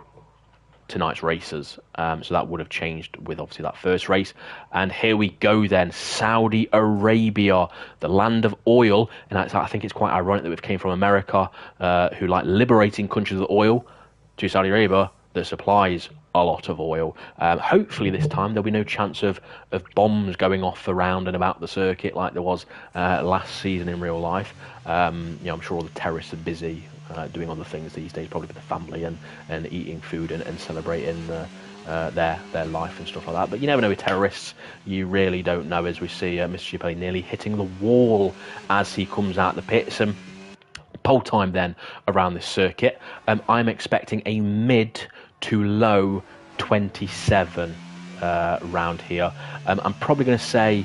tonight's races, so that would have changed with obviously that first race. And here we go then, Saudi Arabia, the land of oil. And I think it's quite ironic that we've came from America, who like liberating countries of oil, to Saudi Arabia that supplies a lot of oil. Hopefully this time there'll be no chance of bombs going off around and about the circuit like there was last season in real life. I'm sure all the terrorists are busy doing other things these days, probably with the family and eating food and celebrating their life and stuff like that. But you never know with terrorists. You really don't know, as we see Mr. Cipollini nearly hitting the wall as he comes out the pits. And pole time then around this circuit, I'm expecting a mid to low 27 round here. I'm probably going to say,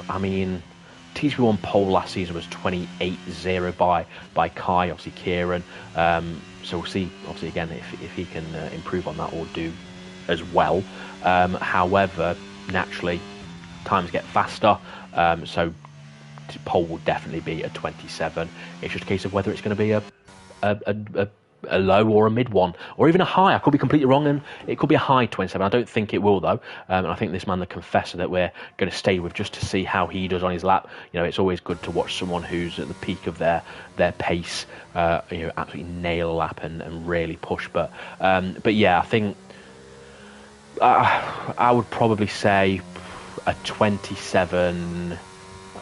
TGP1 pole last season was 28.0 by Kai, obviously Kieran. So we'll see, obviously, again, if he can improve on that or do as well. However, naturally, times get faster, so pole will definitely be a 27. It's just a case of whether it's going to be a low or a mid one, or even a high. I could be completely wrong, and it could be a high 27. I don't think it will, though. And I think this man, the Confessor, that we're going to stay with just to see how he does on his lap. It's always good to watch someone who's at the peak of their pace, absolutely nail a lap and really push. But yeah, I think I would probably say a 27.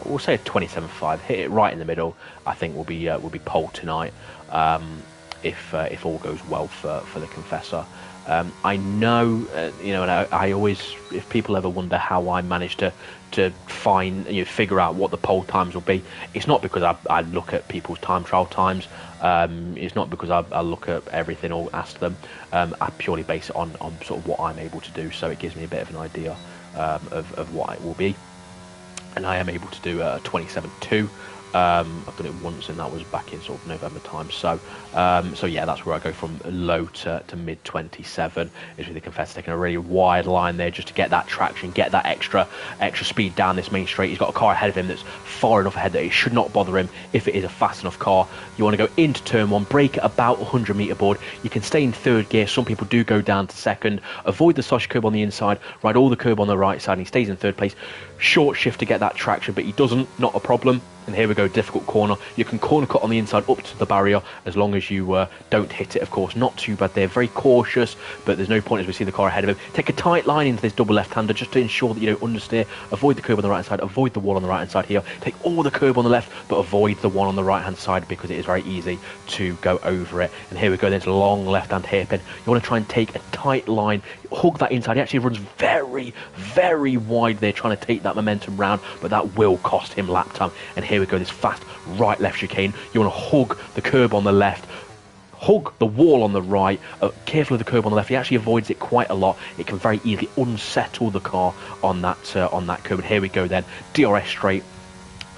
We'll say a 27.5. Hit it right in the middle. I think will be pole tonight. If all goes well for the Confessor. I know, and I always, if people ever wonder how I managed to find, figure out what the pole times will be, it's not because I look at people's time trial times. It's not because I look at everything or ask them. I purely base it on sort of what I'm able to do, so it gives me a bit of an idea of what it will be. And I am able to do a 27.2. I've done it once, and that was back in sort of November time. So yeah, that's where I go from low to mid 27. Is with the Confessor taking a really wide line there just to get that traction, get that extra speed down this main straight. He's got a car ahead of him that's far enough ahead that it should not bother him if it is a fast enough car. You want to go into turn one, brake at about 100 metre board. You can stay in third gear. Some people do go down to second. Avoid the Sosh curb on the inside, ride all the curb on the right side, and he stays in third place. Short shift to get that traction, but he doesn't, not a problem. And here we go, difficult corner. You can corner cut on the inside up to the barrier as long as you don't hit it, of course. Not too bad there, very cautious, but there's no point as we see the car ahead of him. Take a tight line into this double left-hander just to ensure that you don't understeer. Avoid the curb on the right-hand side, avoid the wall on the right-hand side here. Take all the curb on the left, but avoid the one on the right-hand side because it is very easy to go over it. And here we go, there's a long left-hand hairpin. You want to try and take a tight line, hug that inside. He actually runs very, very wide there, trying to take that momentum round, but that will cost him lap time. And here we go, this fast right-left chicane. You want to hug the curb on the left, hug the wall on the right, careful of the curb on the left. He actually avoids it quite a lot. It can very easily unsettle the car on that curb. And here we go then, DRS straight.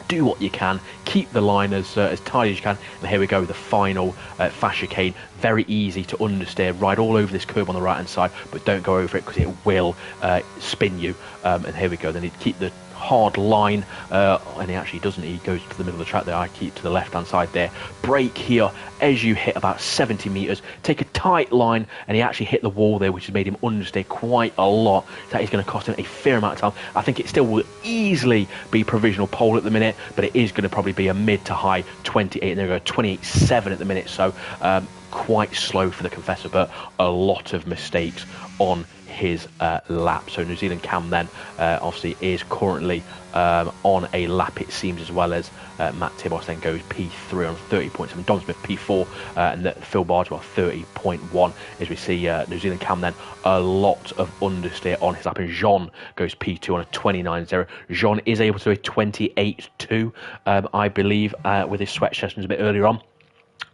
Do what you can, keep the line as tight as you can, and here we go, the final fast chicane. Very easy to understeer, ride all over this curb on the right hand side, but don't go over it because it will spin you. And here we go, then you keep the hard line, and he actually doesn't. He goes to the middle of the track there. I keep to the left hand side there. Brake here as you hit about 70 meters. Take a tight line, and he actually hit the wall there, which has made him understeer quite a lot. That is going to cost him a fair amount of time. I think it still will easily be provisional pole at the minute, but it is going to probably be a mid to high 28, and they're going to go 28.7 at the minute. So quite slow for the Confessor, but a lot of mistakes on his lap. So New Zealand Cam then obviously is currently on a lap, it seems, as well as Matt Tibos then goes P3 on 30 points. I mean, Dom Smith P4 and Phil Bardwell 30.1. As we see New Zealand Cam then a lot of understeer on his lap, and Jean goes P2 on a 29.0. Jean is able to do a 28.2 I believe with his sweat sessions a bit earlier on.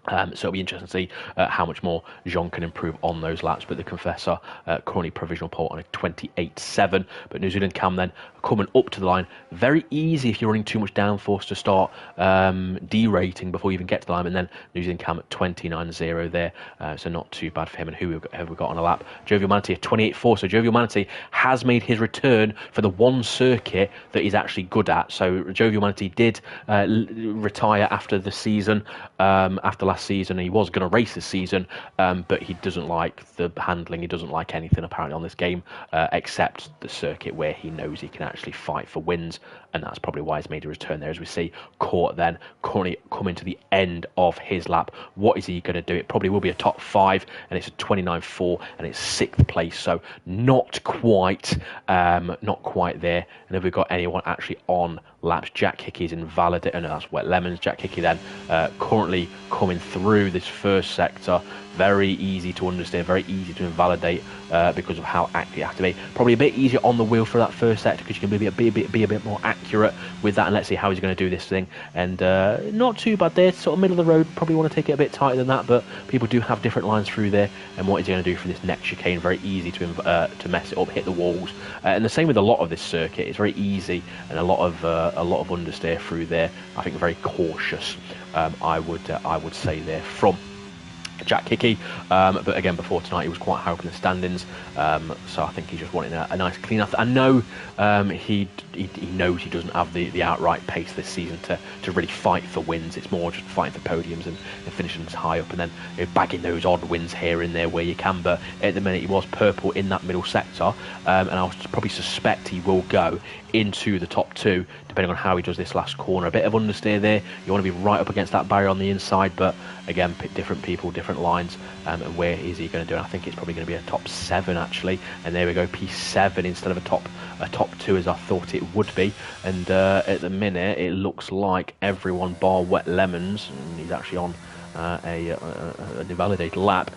So it'll be interesting to see how much more Jean can improve on those laps. But the Confessor currently provisional pole on a 28.7. But New Zealand Cam then coming up to the line. Very easy if you're running too much downforce to start derating before you even get to the line. And then New Zealand Cam at 29.0 there. So not too bad for him. And who have we got on a lap? Jovial Manatee at 28.4. So Jovial Manatee has made his return for the one circuit that he's actually good at. So Jovial Manatee did retire after the season, after last season. He was going to race this season, but he doesn't like the handling. He doesn't like anything apparently on this game except the circuit where he knows he can actually fight for wins, and that's probably why he's made a return there. As we see Court then currently coming to the end of his lap. What is he going to do? It probably will be a top 5, and it's a 29.4, and it's 6th place, so not quite there. And have we got anyone actually on laps? Jack Hickey's invalidated. No, that's Wet Lemons. Jack Hickey then currently coming through this first sector. Very easy to understand, very easy to invalidate because of how accurate you have to be. Probably a bit easier on the wheel for that first sector because you can be a bit more accurate with that. And let's see how he's going to do this thing. And not too bad there, sort of middle of the road. Probably want to take it a bit tighter than that, but people do have different lines through there. And what is he going to do for this next chicane? Very easy to mess it up, hit the walls. And the same with a lot of this circuit. It's very easy and a lot of understeer through there. I think very cautious. I would say there from Jack Hickey, but again before tonight he was quite high up in the standings, so I think he's just wanting a nice clean up. I know he knows he doesn't have the outright pace this season to really fight for wins. It's more just fighting for podiums and finishing high up, and then bagging those odd wins here and there where you can. But at the minute he was purple in that middle sector, and I would probably suspect he will go into the top 2 depending on how he does this last corner. A bit of understeer there. You want to be right up against that barrier on the inside, but again, different people, different lines, and where is he going to do it? I think it's probably going to be a top 7 actually, and there we go, P7 instead of a top 2 as I thought it would be. And at the minute it looks like everyone bar Wet Lemons, and he's actually on a invalidated lap,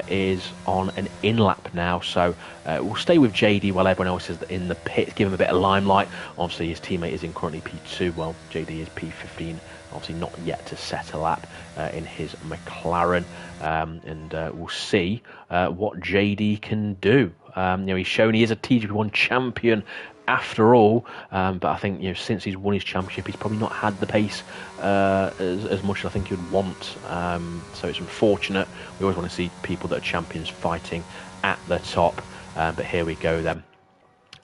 is on an in lap now. So we'll stay with JD while everyone else is in the pit, give him a bit of limelight. Obviously his teammate is in currently P2, well JD is P15, obviously not yet to set a lap in his McLaren, and we'll see what JD can do. He's shown he is a TGP1 champion after all, but I think since he's won his championship, he's probably not had the pace as much as I think he would want. So it's unfortunate. We always want to see people that are champions fighting at the top. But here we go then.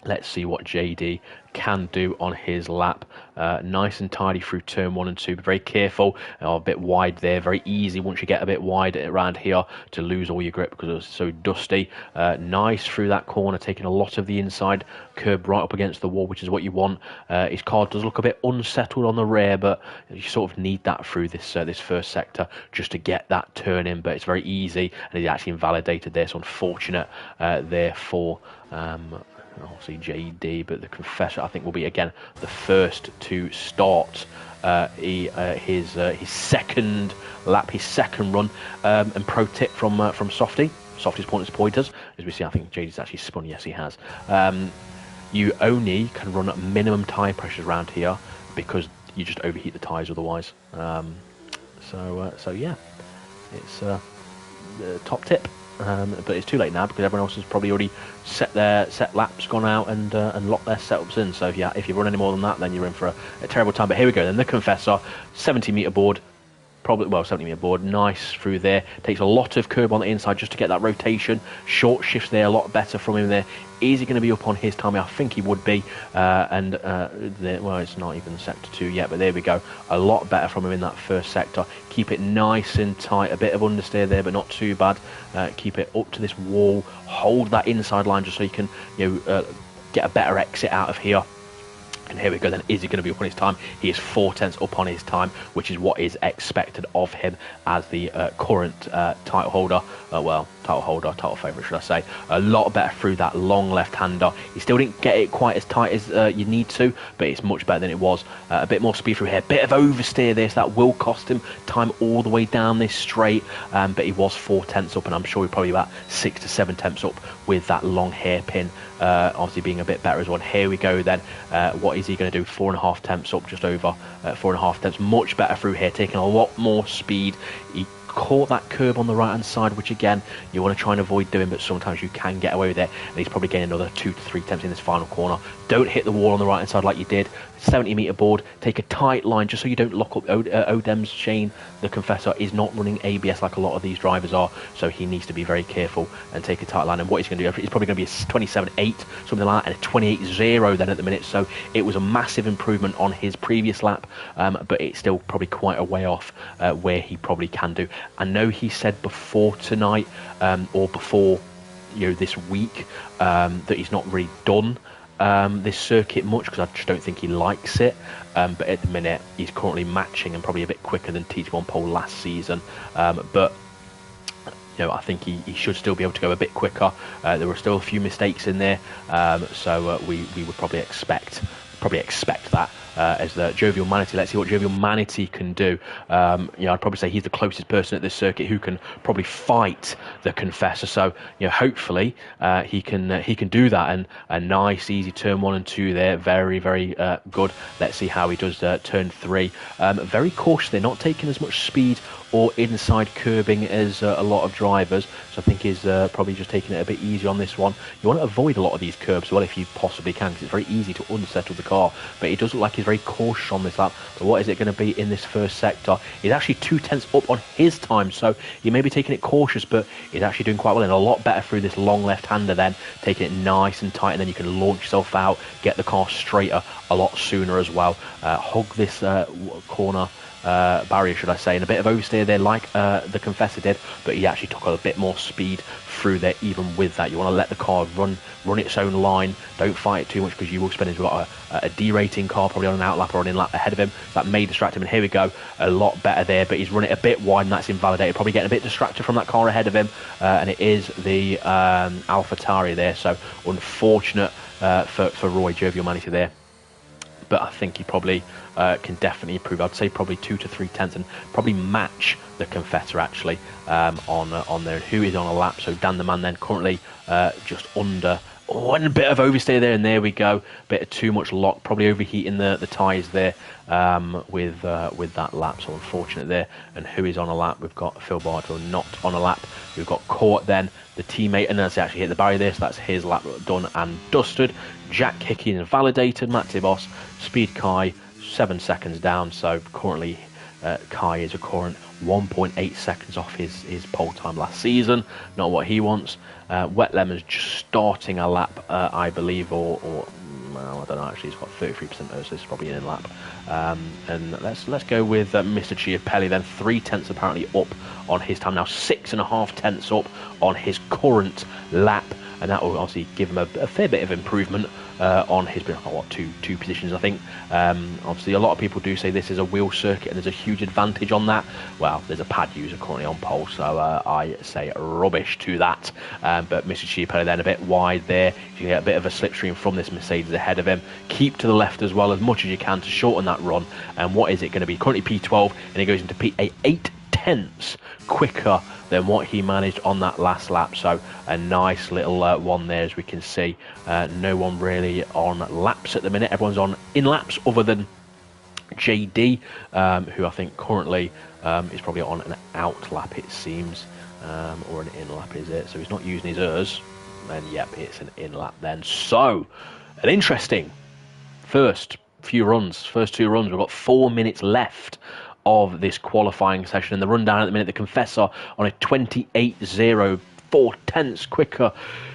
Let's see what JD can do on his lap. Nice and tidy through turn 1 and 2, but very careful. A bit wide there, very easy once you get a bit wide around here to lose all your grip because it's so dusty. Nice through that corner, taking a lot of the inside curb right up against the wall, which is what you want. His car does look a bit unsettled on the rear, but you sort of need that through this first sector just to get that turn in, but it's very easy, and he's actually invalidated there, so unfortunate therefore. Obviously JD, but the Confessor I think will be again the first to start his second lap, his second run. And pro tip from Softy, Softy's pointers, as we see, I think JD's actually spun. Yes, he has. You only can run at minimum tyre pressures around here because you just overheat the tyres otherwise. So yeah, it's the top tip. But it's too late now because everyone else has probably already set laps, gone out and locked their setups in. So if you run any more than that, then you're in for a terrible time. But here we go then, the Confessor, 70-metre board, 70-metre board, nice through there. Takes a lot of curb on the inside just to get that rotation. Short shifts there, a lot better from him there. Is he going to be up on his time? I think he would be. Well, it's not even sector 2 yet, but there we go. A lot better from him in that first sector. Keep it nice and tight. A bit of understeer there, but not too bad. Keep it up to this wall. Hold that inside line just so you can get a better exit out of here. And here we go then, is he going to be up on his time? He is 4/10 up on his time, which is what is expected of him as the current title holder. Title favourite, should I say. A lot better through that long left-hander. He still didn't get it quite as tight as you need to, but it's much better than it was. A bit more speed through here, bit of oversteer there, so that will cost him time all the way down this straight, but he was 4/10 up, and I'm sure he's probably about 6 to 7 tenths up with that long hairpin, obviously being a bit better as well. Here we go then. What is he going to do? 4.5 tenths up, just over 4.5 tenths. Much better through here, taking a lot more speed. He caught that curb on the right hand side, which again you want to try and avoid doing, but sometimes you can get away with it, and he's probably getting another 2 to 3 attempts in this final corner. Don't hit the wall on the right hand side like you did. 70-meter board, take a tight line just so you don't lock up Odem's chain. The Confessor is not running ABS like a lot of these drivers are, so he needs to be very careful and take a tight line. And what he's going to do, it's probably going to be a 27.8, something like that, and a 28.0 then at the minute. So it was a massive improvement on his previous lap, but it's still probably quite a way off where he probably can do. I know he said before tonight, or before this week, that he's not really done this circuit much because I just don't think he likes it, but at the minute he's currently matching and probably a bit quicker than TT1 Pole last season, but I think he should still be able to go a bit quicker. There were still a few mistakes in there, so we would probably expect that. As the Jovial Manatee. Let's see what Jovial Manatee can do. I'd probably say he's the closest person at this circuit who can probably fight the Confessor. So hopefully he can do that. And a nice easy turn 1 and 2 there, very very good. Let's see how he does turn 3. Very cautious. They're not taking as much speed or inside curbing as a lot of drivers, so I think he's probably just taking it a bit easier on this one. You want to avoid a lot of these curbs as well if you possibly can, because it's very easy to unsettle the car, but it does look like he's very cautious on this lap. But what is it going to be in this first sector? He's actually 2 tenths up on his time, so he may be taking it cautious, but he's actually doing quite well and a lot better through this long left-hander then, taking it nice and tight, and then you can launch yourself out, get the car straighter a lot sooner as well. Hug this corner barrier, should I say, and a bit of oversteer there like the Confessor did, but he actually took a bit more speed through there even with that. You want to let the car run its own line, don't fight it too much because you will spin into a derating car probably on an outlap or an in-lap ahead of him. That may distract him, and here we go, a lot better there, but he's run it a bit wide and that's invalidated, probably getting a bit distracted from that car ahead of him, and it is the AlphaTauri there, so unfortunate for Roy Jovial Manatee there. But I think he probably can definitely improve. I'd say probably 2 to 3 tenths and probably match the Confessor actually on there. Who is on a lap? So Dan the Man then currently just under. Oh, and a bit of oversteer there, and there we go. Bit of too much lock, probably overheating the tyres there with that lap. So unfortunate there. And who is on a lap? We've got Phil Bardo not on a lap. We've got Court then, the teammate, and that's actually hit the barrier there. So that's his lap done and dusted. Jack Hickey invalidated. Matt Tibos, Speed Kai, 7 seconds down. So currently Kai is a current 1.8 seconds off his pole time last season. Not what he wants. Wet Lemon's just starting a lap, I believe, or well, I don't know. Actually, he's got 33% so it's probably an in lap. And let's go with Mr. Chiapelli then. 3 tenths apparently up on his time now. 6.5 tenths up on his current lap, and that will obviously give him a fair bit of improvement on his two positions, I think. Obviously a lot of people do say this is a wheel circuit and there's a huge advantage on that. Well, there's a pad user currently on pole, so I say rubbish to that. But Mr. Chiapelli then a bit wide there. You can get a bit of a slipstream from this Mercedes ahead of him. Keep to the left as well as much as you can to shorten that run. And what is it going to be? Currently P12, and he goes into P8 8 tenths quicker than what he managed on that last lap. So a nice little one there, as we can see. No one really on laps at the minute. Everyone's on in laps other than JD, who I think currently is probably on an out lap, it seems, or an in lap, is it? So he's not using his ERS, and yep, it's an in lap then. So an interesting first 2 runs. We've got 4 minutes left of this qualifying session, and the rundown at the minute, the Confessor on a 28.0, 4 tenths quicker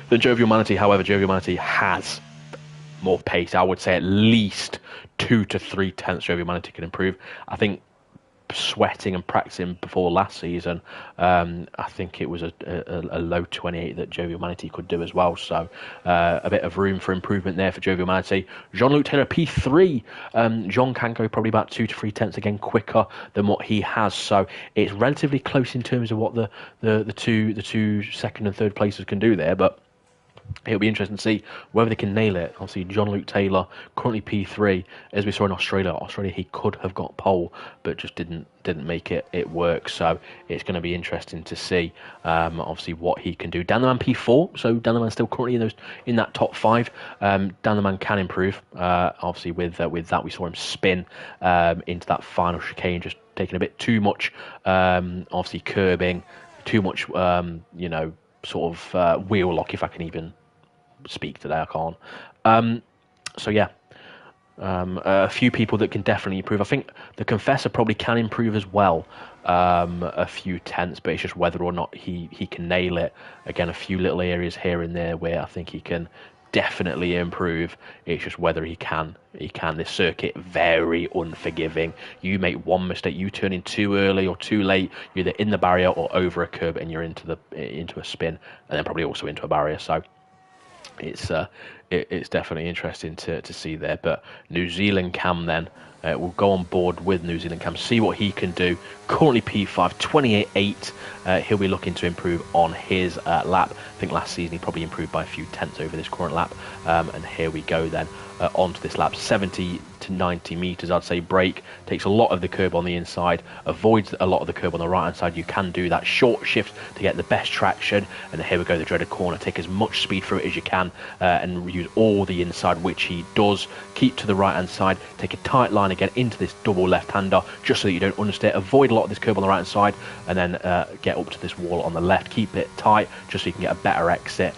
than Jovial Manatee. However, Jovial Manatee has more pace. I would say at least 2 to 3 tenths Jovial Manatee can improve. I think sweating and practicing before last season, I think it was a low 28 that Jovial Manatee could do as well. So a bit of room for improvement there for Jovial Manatee. Jean-Luc Taylor P3. John can go probably about 2 to 3 tenths again quicker than what he has. So it's relatively close in terms of what the two second and third places can do there, but it'll be interesting to see whether they can nail it. Obviously, Jean-Luc Taylor, currently P3, as we saw in Australia. He could have got pole, but just didn't make it work. So it's going to be interesting to see, obviously, what he can do. Dan the Man P4, so Dan the Man still currently in that top 5. Dan the Man can improve. Obviously, with that, we saw him spin into that final chicane, just taking a bit too much, obviously curbing, too much, you know, sort of wheel lock, if I can even speak today. I can't. So yeah, a few people that can definitely improve. I think the Confessor probably can improve as well, a few tenths, but it's just whether or not he can nail it. Again, a few little areas here and there where I think he can definitely improve. It's just whether he can. This circuit, very unforgiving. You make one mistake, you turn in too early or too late, you're either in the barrier or over a curb, and you're into a spin, and then probably also into a barrier. So it's definitely interesting to see there. But New Zealand Cam then, we'll go on board with New Zealand Cam, see what he can do. Currently P5, 28.8. He'll be looking to improve on his lap. I think last season he probably improved by a few tenths over this current lap. And here we go then, onto this lap. 70 to 90 meters, I'd say. Brake takes a lot of the curb on the inside, avoids a lot of the curb on the right hand side. You can do that short shift to get the best traction. And here we go, the dreaded corner. Take as much speed through it as you can, and use all the inside, which he does. Keep to the right hand side, take a tight line again into this double left hander, just so that you don't understeer. Avoid a lot of this curb on the right hand side, and then get up to this wall on the left. Keep it tight just so you can get a better exit.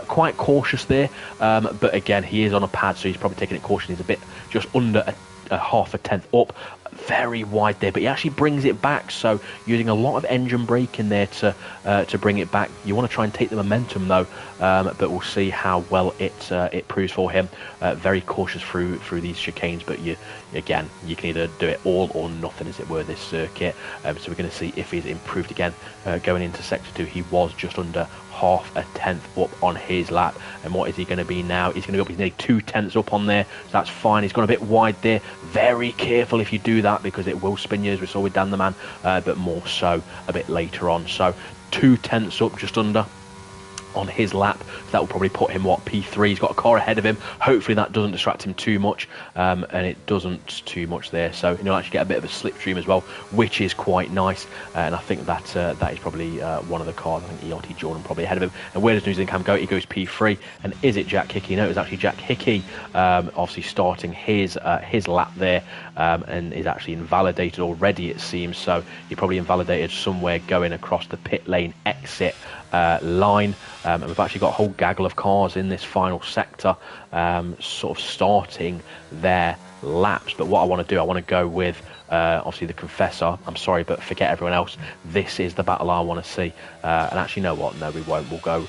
Quite cautious there, but again, he is on a pad, so he's probably taking it cautious. He's a bit just under a half a tenth up, very wide there, but he actually brings it back. So using a lot of engine brake in there to bring it back. You want to try and take the momentum though, but we'll see how well it proves for him. Very cautious through these chicanes, but you can either do it all or nothing, as it were, this circuit. So we're going to see if he's improved again. Going into sector 2, he was just under half a tenth up on his lap, and what is he going to be now? He's going to be up, he's nearly 2 tenths up on there, so that's fine. He's gone a bit wide there. Very careful if you do that, because it will spin you, as we saw with Dan the Man, but more so a bit later on. So 2 tenths up, just under, on his lap. That will probably put him, P3. He's got a car ahead of him. Hopefully that doesn't distract him too much, and it doesn't too much there. So he'll actually get a bit of a slipstream as well, which is quite nice. And I think that is probably one of the cars. I think ERT Jordan probably ahead of him. And where does New Zealand Cam go? He goes P3. And is it Jack Hickey? No, it was actually Jack Hickey, obviously starting his lap there, and is actually invalidated already, it seems. So he probably invalidated somewhere going across the pit lane exit line. And we've actually got a whole gaggle of cars in this final sector, sort of starting their laps. But what I want to do, I want to go with obviously the Confessor. I'm sorry, but forget everyone else. This is the battle I want to see. And actually, you know what? No, we won't. We'll go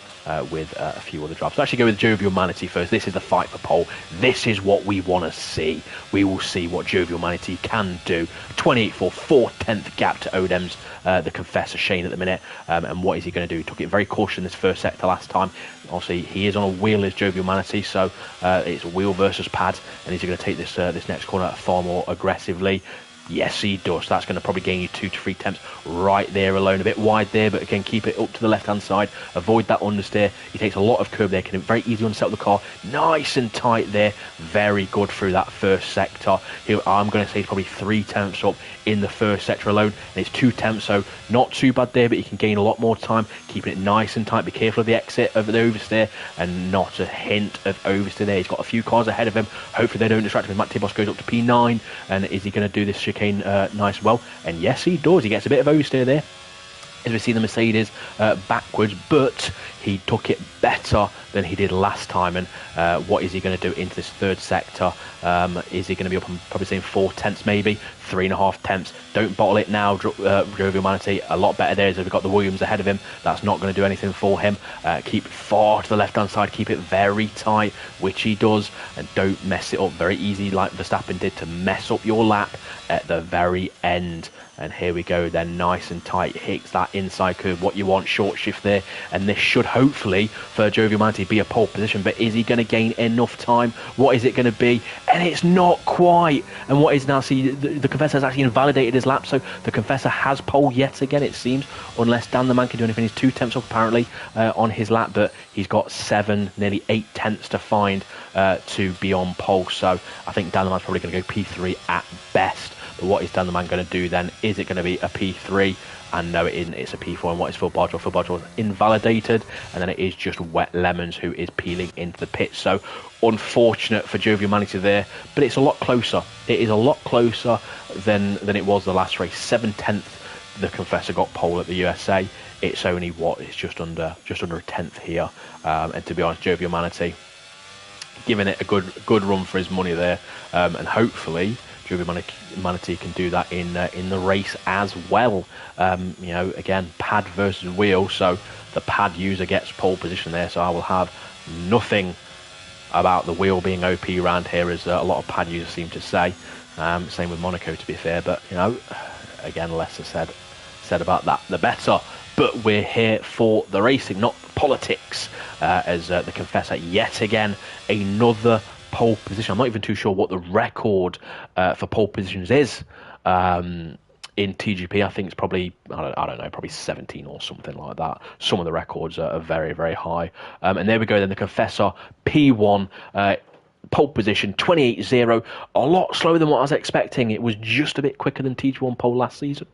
with a few other drivers. So actually go with Jovial Manatee first. This is the fight for pole. This is what we want to see. We will see what Jovial Manatee can do. 28.4, 4/10 gap to Odem's the Confessor Shane at the minute. And what is he going to do? He took it very cautious in this first sector last time. Obviously, he is on a wheel as Jovial Manatee, so it's a wheel versus pad. And is he going to take this this next corner far more aggressively? Yes, he does. That's going to probably gain you 2 to 3 tenths right there alone. A bit wide there, but again, keep it up to the left-hand side. Avoid that understeer. He takes a lot of curb there. Can very easily unsettle the car. Nice and tight there. Very good through that first sector. I'm going to say he's probably 3 tenths up in the first sector alone. And it's 2 tenths, so not too bad there, but you can gain a lot more time. Keeping it nice and tight. Be careful of the exit of the oversteer, and not a hint of oversteer there. He's got a few cars ahead of him. Hopefully they don't distract him. Matt Tibos goes up to P9, and is he going to do this chicane nice well? And yes, he does. He gets a bit of oversteer there, as we see the Mercedes backwards, but he took it better than he did last time. And what is he going to do into this third sector? Is he going to be up on probably saying 4 tenths, maybe 3.5 tenths? Don't bottle it now, Jovial Manatee. A lot better there, as we've got the Williams ahead of him. That's not going to do anything for him. Keep far to the left hand side, keep it very tight, which he does, and don't mess it up. Very easy, like Verstappen did, to mess up your lap at the very end. And here we go then, nice and tight. Hits that inside curve, what you want, short shift there. And this should hopefully, for Jovial Manatee, be a pole position. But is he going to gain enough time? What is it going to be? And it's not quite. And what is now, see, the Confessor has actually invalidated his lap. So the Confessor has pole yet again, it seems. Unless Dan the Man can do anything. He's 2 tenths up apparently on his lap. But he's got 7, nearly 8 tenths to find to be on pole. So I think Dan the Man's probably going to go P3 at best. But what is Dan the Man going to do then? Is it going to be a P3? And no, it isn't. It's a P4. And what is Phil Bardwell? Phil Bardwell is invalidated. And then it is just Wet Lemons who is peeling into the pit. So unfortunate for Jovial Manatee there. But it's a lot closer. It is a lot closer than it was the last race. 7/10 the Confessor got pole at the USA. It's only it's just under a tenth here. And to be honest, Jovial Manatee giving it a good run for his money there. And hopefully Jovial Manatee can do that in the race as well. Again, pad versus wheel, so the pad user gets pole position there. So I will have nothing about the wheel being OP around here, as a lot of pad users seem to say. Same with Monaco, to be fair. But again, less is said about that, the better. But we're here for the racing, not politics. As the Confessor yet again another pole position. I'm not even too sure what the record for pole positions is in TGP. I think it's probably, I don't know, probably 17 or something like that. Some of the records are very, very high. And there we go then, the Confessor P1 pole position 28.0, a lot slower than what I was expecting. It was just a bit quicker than TG1 pole last season.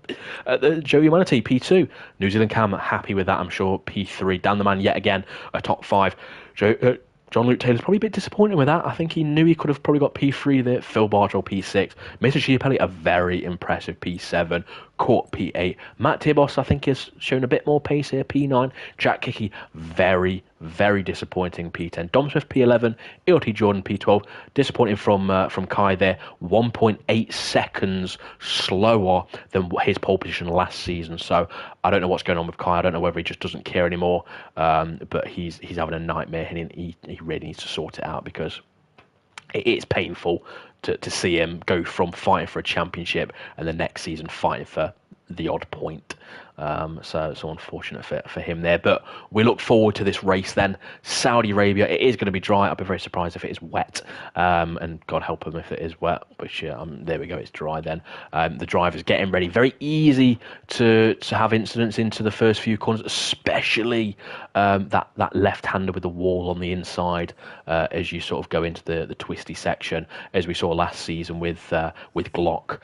The Jovial Manatee P2, New Zealand Cam happy with that, I'm sure. P3, Dan the Man yet again a top 5. Jean-Luc Taylor's probably a bit disappointed with that. I think he knew he could have probably got P3 there. Phil Bardwell P6. Mason Schiappelli, a very impressive P7. Court P8. Matt Tibos, I think, has shown a bit more pace here. P9. Jack Hickey, very, very disappointing P10. Dom Smith P11. ELT Jordan P12. Disappointing from Kai there. 1.8 seconds slower than his pole position last season. So I don't know what's going on with Kai. I don't know whether he just doesn't care anymore. But he's having a nightmare, and he really needs to sort it out, because it's painful to see him go from fighting for a championship and the next season fighting for the odd point. So unfortunate for him there. But we look forward to this race then. Saudi Arabia, it is going to be dry. I'll be very surprised if it is wet. And God help them if it is wet. But there we go, it's dry then. The driver's getting ready. Very easy to have incidents into the first few corners, especially that left-hander with the wall on the inside as you sort of go into the twisty section, as we saw last season with Glock.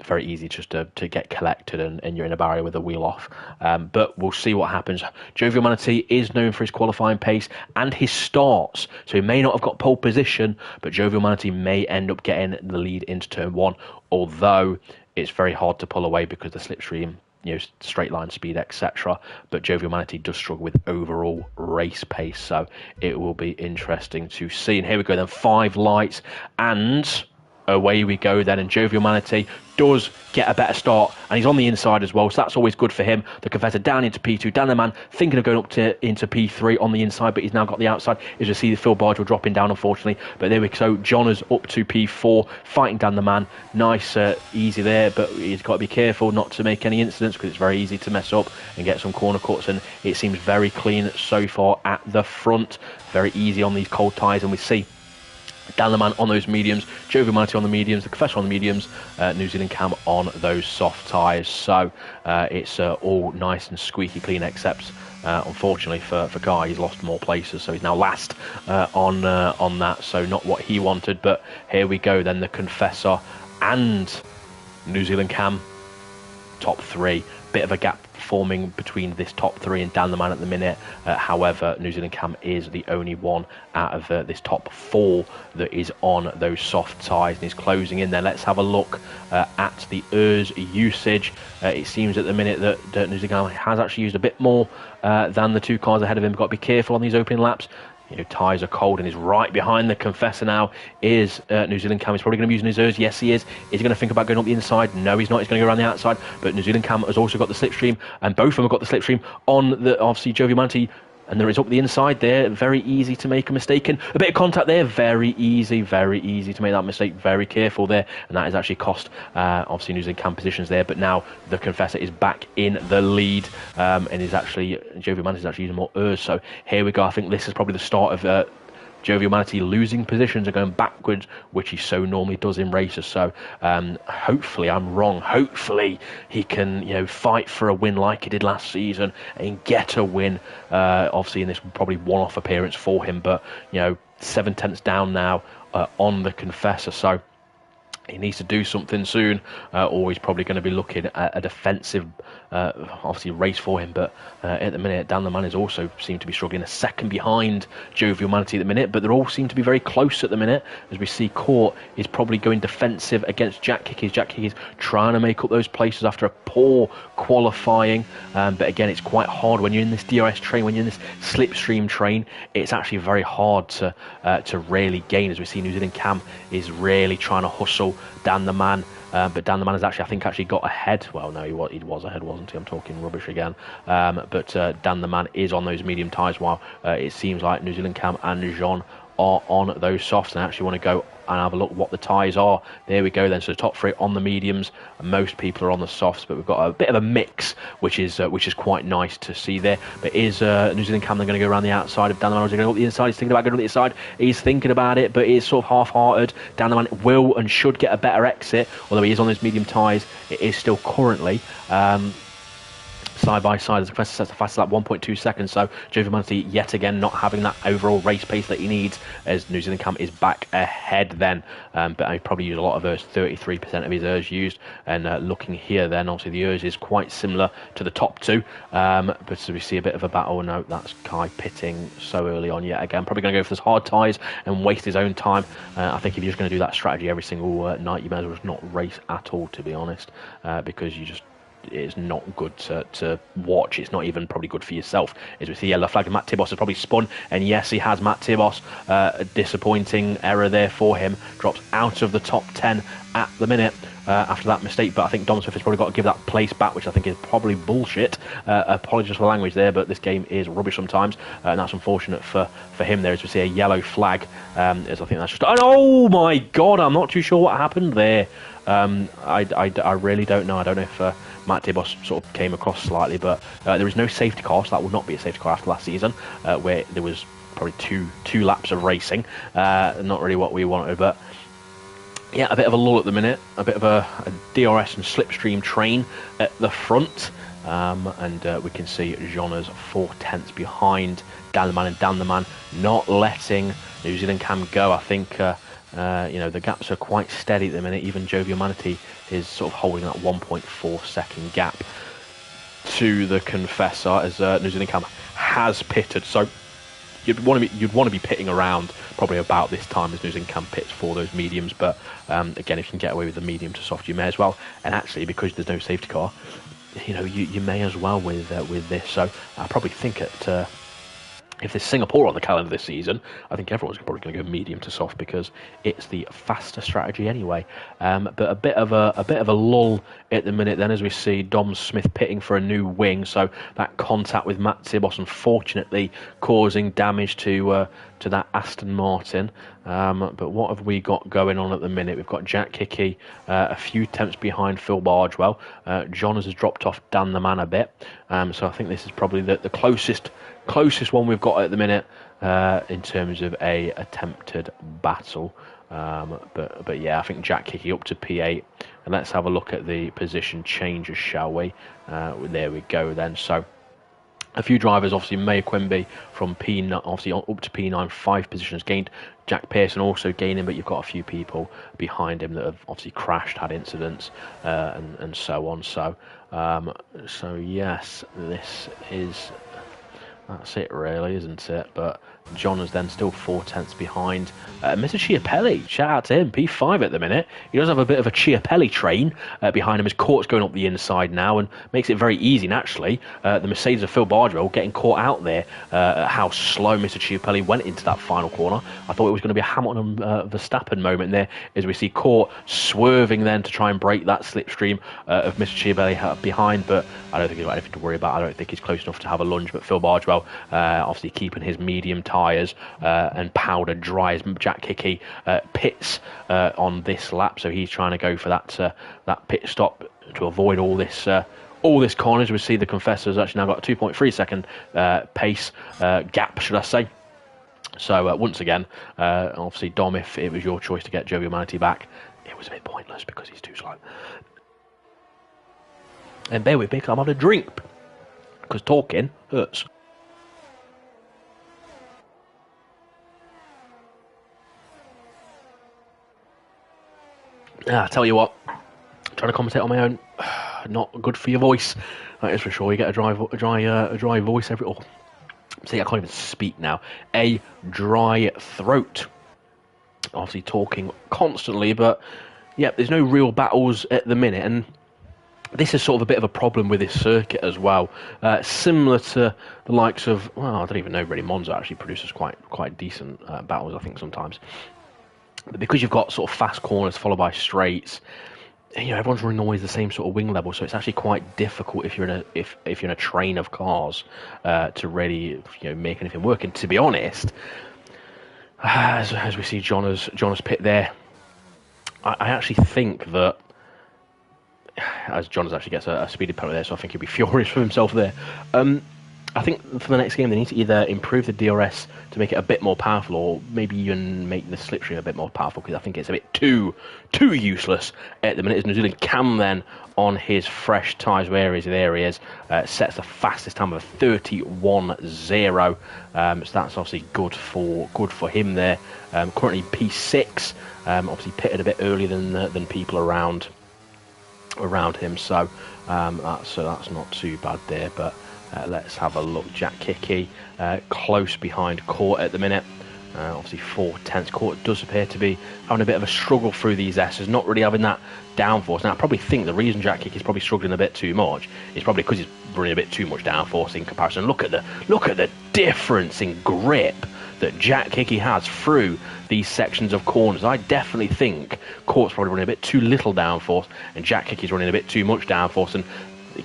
Very easy just to get collected and you're in a barrier with the wheel off. But we'll see what happens. Jovial Manatee is known for his qualifying pace and his starts, so he may not have got pole position, but Jovial Manatee may end up getting the lead into turn 1, although it's very hard to pull away because the slipstream, straight line speed, etc. But Jovial Manatee does struggle with overall race pace, so it will be interesting to see. And here we go then, 5 lights, and away we go then, and Jovial Manatee does get a better start, and he's on the inside as well, so that's always good for him. The Confessor down into P2, Dan the Man thinking of going up into P3 on the inside, but he's now got the outside. As you see, the Phil Bardwell dropping down, unfortunately, but there we go. John is up to P4, fighting Dan the Man. Nice, easy there, but he's got to be careful not to make any incidents, because it's very easy to mess up and get some corner cuts, and it seems very clean so far at the front. Very easy on these cold tyres, and we see Dan the Man on those mediums, Jovial Manatee on the mediums, the Confessor on the mediums, New Zealand Cam on those soft tyres. So it's all nice and squeaky clean, except unfortunately for Guy, he's lost more places, so he's now last on that. So not what he wanted, but here we go then, the Confessor and New Zealand Cam, top 3. Bit of a gap forming between this top 3 and Dan the Man at the minute. However, New Zealand Cam is the only one out of this top 4 that is on those soft tyres and is closing in there. Let's have a look at the ERS usage. It seems at the minute that New Zealand Cam has actually used a bit more than the 2 cars ahead of him. Got to be careful on these opening laps. Tyres are cold, and is right behind the Confessor now is New Zealand Cam. He's probably going to be using his ERS. Yes, he is. Is he going to think about going up the inside? No, he's not. He's going to go around the outside. But New Zealand Cam has also got the slipstream, and both of them have got the slipstream on the, obviously, Jovial Manatee. And there is up the inside there. Very easy to make a mistake. And a bit of contact there. Very easy to make that mistake. Very careful there. And that has actually cost, obviously, New Zealand Cam positions there. But now the Confessor is back in the lead. And is actually, Jovial Manatee is actually using more ERS. So here we go. I think this is probably the start of Jovial Manatee losing positions and going backwards, which he so normally does in races. So hopefully I'm wrong. Hopefully he can, fight for a win like he did last season and get a win. Obviously in this probably one-off appearance for him, but 7/10 down now on the Confessor. So He needs to do something soon, or he's probably going to be looking at a defensive, obviously, race for him. But at the minute, Dan the Man is also seem to be struggling, a second behind Jovial Manatee at the minute. But they all seem to be very close at the minute, as we see Court is probably going defensive against Jack Hickey. Jack Hickey's trying to make up those places after a poor qualifying. But again, it's quite hard when you're in this DRS train, when you're in this slipstream train. It's actually very hard to really gain, as we see New Zealand Cam is really trying to hustle Dan the Man, but Dan the Man has actually got ahead. Well, no, he was ahead, wasn't he? I'm talking rubbish again. But Dan the Man is on those medium tyres, while it seems like New Zealand Cam and Jean are on those softs, and I actually want to go and have a look what the tyres are. There we go then. So the top three on the mediums, and most people are on the softs, but we've got a bit of a mix, which is quite nice to see there. But is New Zealand Cam then going to go around the outside of Dan the Man, or is he going to go up the inside? He's thinking about going up the inside. He's thinking about it, but he's sort of half-hearted. Dan the Man will and should get a better exit, although he is on those medium tyres. It is still currently side by side as the Professor sets the fastest lap, 1.2 seconds. So Jovial Manatee yet again not having that overall race pace that he needs, as New Zealand Cam is back ahead then. But I probably used a lot of ERS, 33% of his ERS used. And looking here then, obviously the ERS is quite similar to the top two. But as we see a bit of a battle, no, that's Kai pitting so early on yet again. Probably going to go for those hard tyres and waste his own time. I think if you're just going to do that strategy every single night, you may as well just not race at all, to be honest, because it's not good to watch. It's not even probably good for yourself. As we see yellow flag, Matt Tibos has probably spun, and yes, he has. Matt Tibos, a disappointing error there for him, drops out of the top 10 at the minute after that mistake. But I think Dom Smith has probably got to give that place back, which I think is probably bullshit. Apologies for the language there, but this game is rubbish sometimes, and that's unfortunate for him there, as we see a yellow flag. As I think that's just, oh my god, I'm not too sure what happened there. I really don't know. I don't know if Matt Tibos sort of came across slightly, but there is no safety car, so that would not be a safety car after last season, where there was probably two laps of racing. Not really what we wanted, but yeah, a bit of a lull at the minute, a bit of a DRS and slipstream train at the front, and we can see Jean's 4/10 behind Dan the Man, and Dan the Man not letting New Zealand Cam go. I think the gaps are quite steady at the minute. Even Jovial Manatee is sort of holding that 1.4 second gap to the Confessor, as New Zealand Cam has pitted. So you'd want to be pitting around probably about this time as New Zealand Cam pits for those mediums. But again, if you can get away with the medium to soft, you may as well. And actually, because there's no safety car, you may as well with this. So I probably think if there's Singapore on the calendar this season, I think everyone's probably going to go medium to soft, because it's the faster strategy anyway. But a bit of a lull at the minute then, as we see Dom Smith pitting for a new wing. So that contact with Matt Tibos, unfortunately, causing damage to that Aston Martin. But what have we got going on at the minute? We've got Jack Hickey a few tenths behind Phil Bardwell. John has dropped off Dan the Man a bit. So I think this is probably the closest one we've got at the minute in terms of a attempted battle. But yeah, I think Jack Hickey up to P8. And let's have a look at the position changes, shall we? There we go then. So a few drivers, obviously May Quimby from P9, obviously up to P9, 5 positions gained. Jack Pearson also gaining, but you've got a few people behind him that have obviously crashed, had incidents, and so on. So yes, that's it really, isn't it? But John is then still 4/10 behind. Mr. Chiapelli, shout out to him, P5 at the minute. He does have a bit of a Chiapelli train behind him. His Court's going up the inside now and makes it very easy naturally. The Mercedes of Phil Bardwell getting caught out there at how slow Mr. Chiapelli went into that final corner. I thought it was going to be a Hamilton Verstappen moment there, as we see Court swerving then to try and break that slipstream of Mr. Chiapelli behind, but I don't think he's got anything to worry about. I don't think he's close enough to have a lunge, but Phil Bardwell obviously keeping his medium tyres and powder dry, as Jack Hickey pits on this lap, so he's trying to go for that pit stop to avoid all this carnage. We see the Confessor's actually now got a 2.3 second pace gap, should I say. So once again, obviously Dom, if it was your choice to get Jovial Manatee back, it was a bit pointless because he's too slow. And bear with me, I'm on a drink, because talking hurts. I tell you what, trying to commentate on my own, not good for your voice. That is for sure. You get a dry voice every. Oh, see, I can't even speak now. A dry throat. Obviously, talking constantly, but yeah, there's no real battles at the minute, and this is sort of a bit of a problem with this circuit as well. Similar to the likes of, well, I don't even know, really, Monza actually produces quite decent battles, I think, sometimes. But because you've got sort of fast corners followed by straights, you know, everyone's running always the same sort of wing level, so it's actually quite difficult if you're in a train of cars to really, you know, make anything work. And to be honest, as we see Jonas pit there, I actually think that, as Jonas actually gets a speedy penalty there, so I think he'll be furious with himself there. I think for the next game they need to either improve the DRS to make it a bit more powerful, or maybe even make the slipstream a bit more powerful, because I think it's a bit too useless at the minute. As New Zealand Cam then on his fresh tyres, there he is, sets the fastest time of 31.0. So that's obviously good for him there. Currently P6, obviously pitted a bit earlier than people around him, so that's not too bad there. But let's have a look. Jack Hickey close behind Court at the minute. Obviously 4/10. Court does appear to be having a bit of a struggle through these S's, not really having that downforce. Now I probably think the reason Jack Hickey's probably struggling a bit too much is probably because he's running a bit too much downforce in comparison. Look at the difference in grip that Jack Hickey has through these sections of corners. I definitely think Court's probably running a bit too little downforce, and Jack Hickey's running a bit too much downforce, and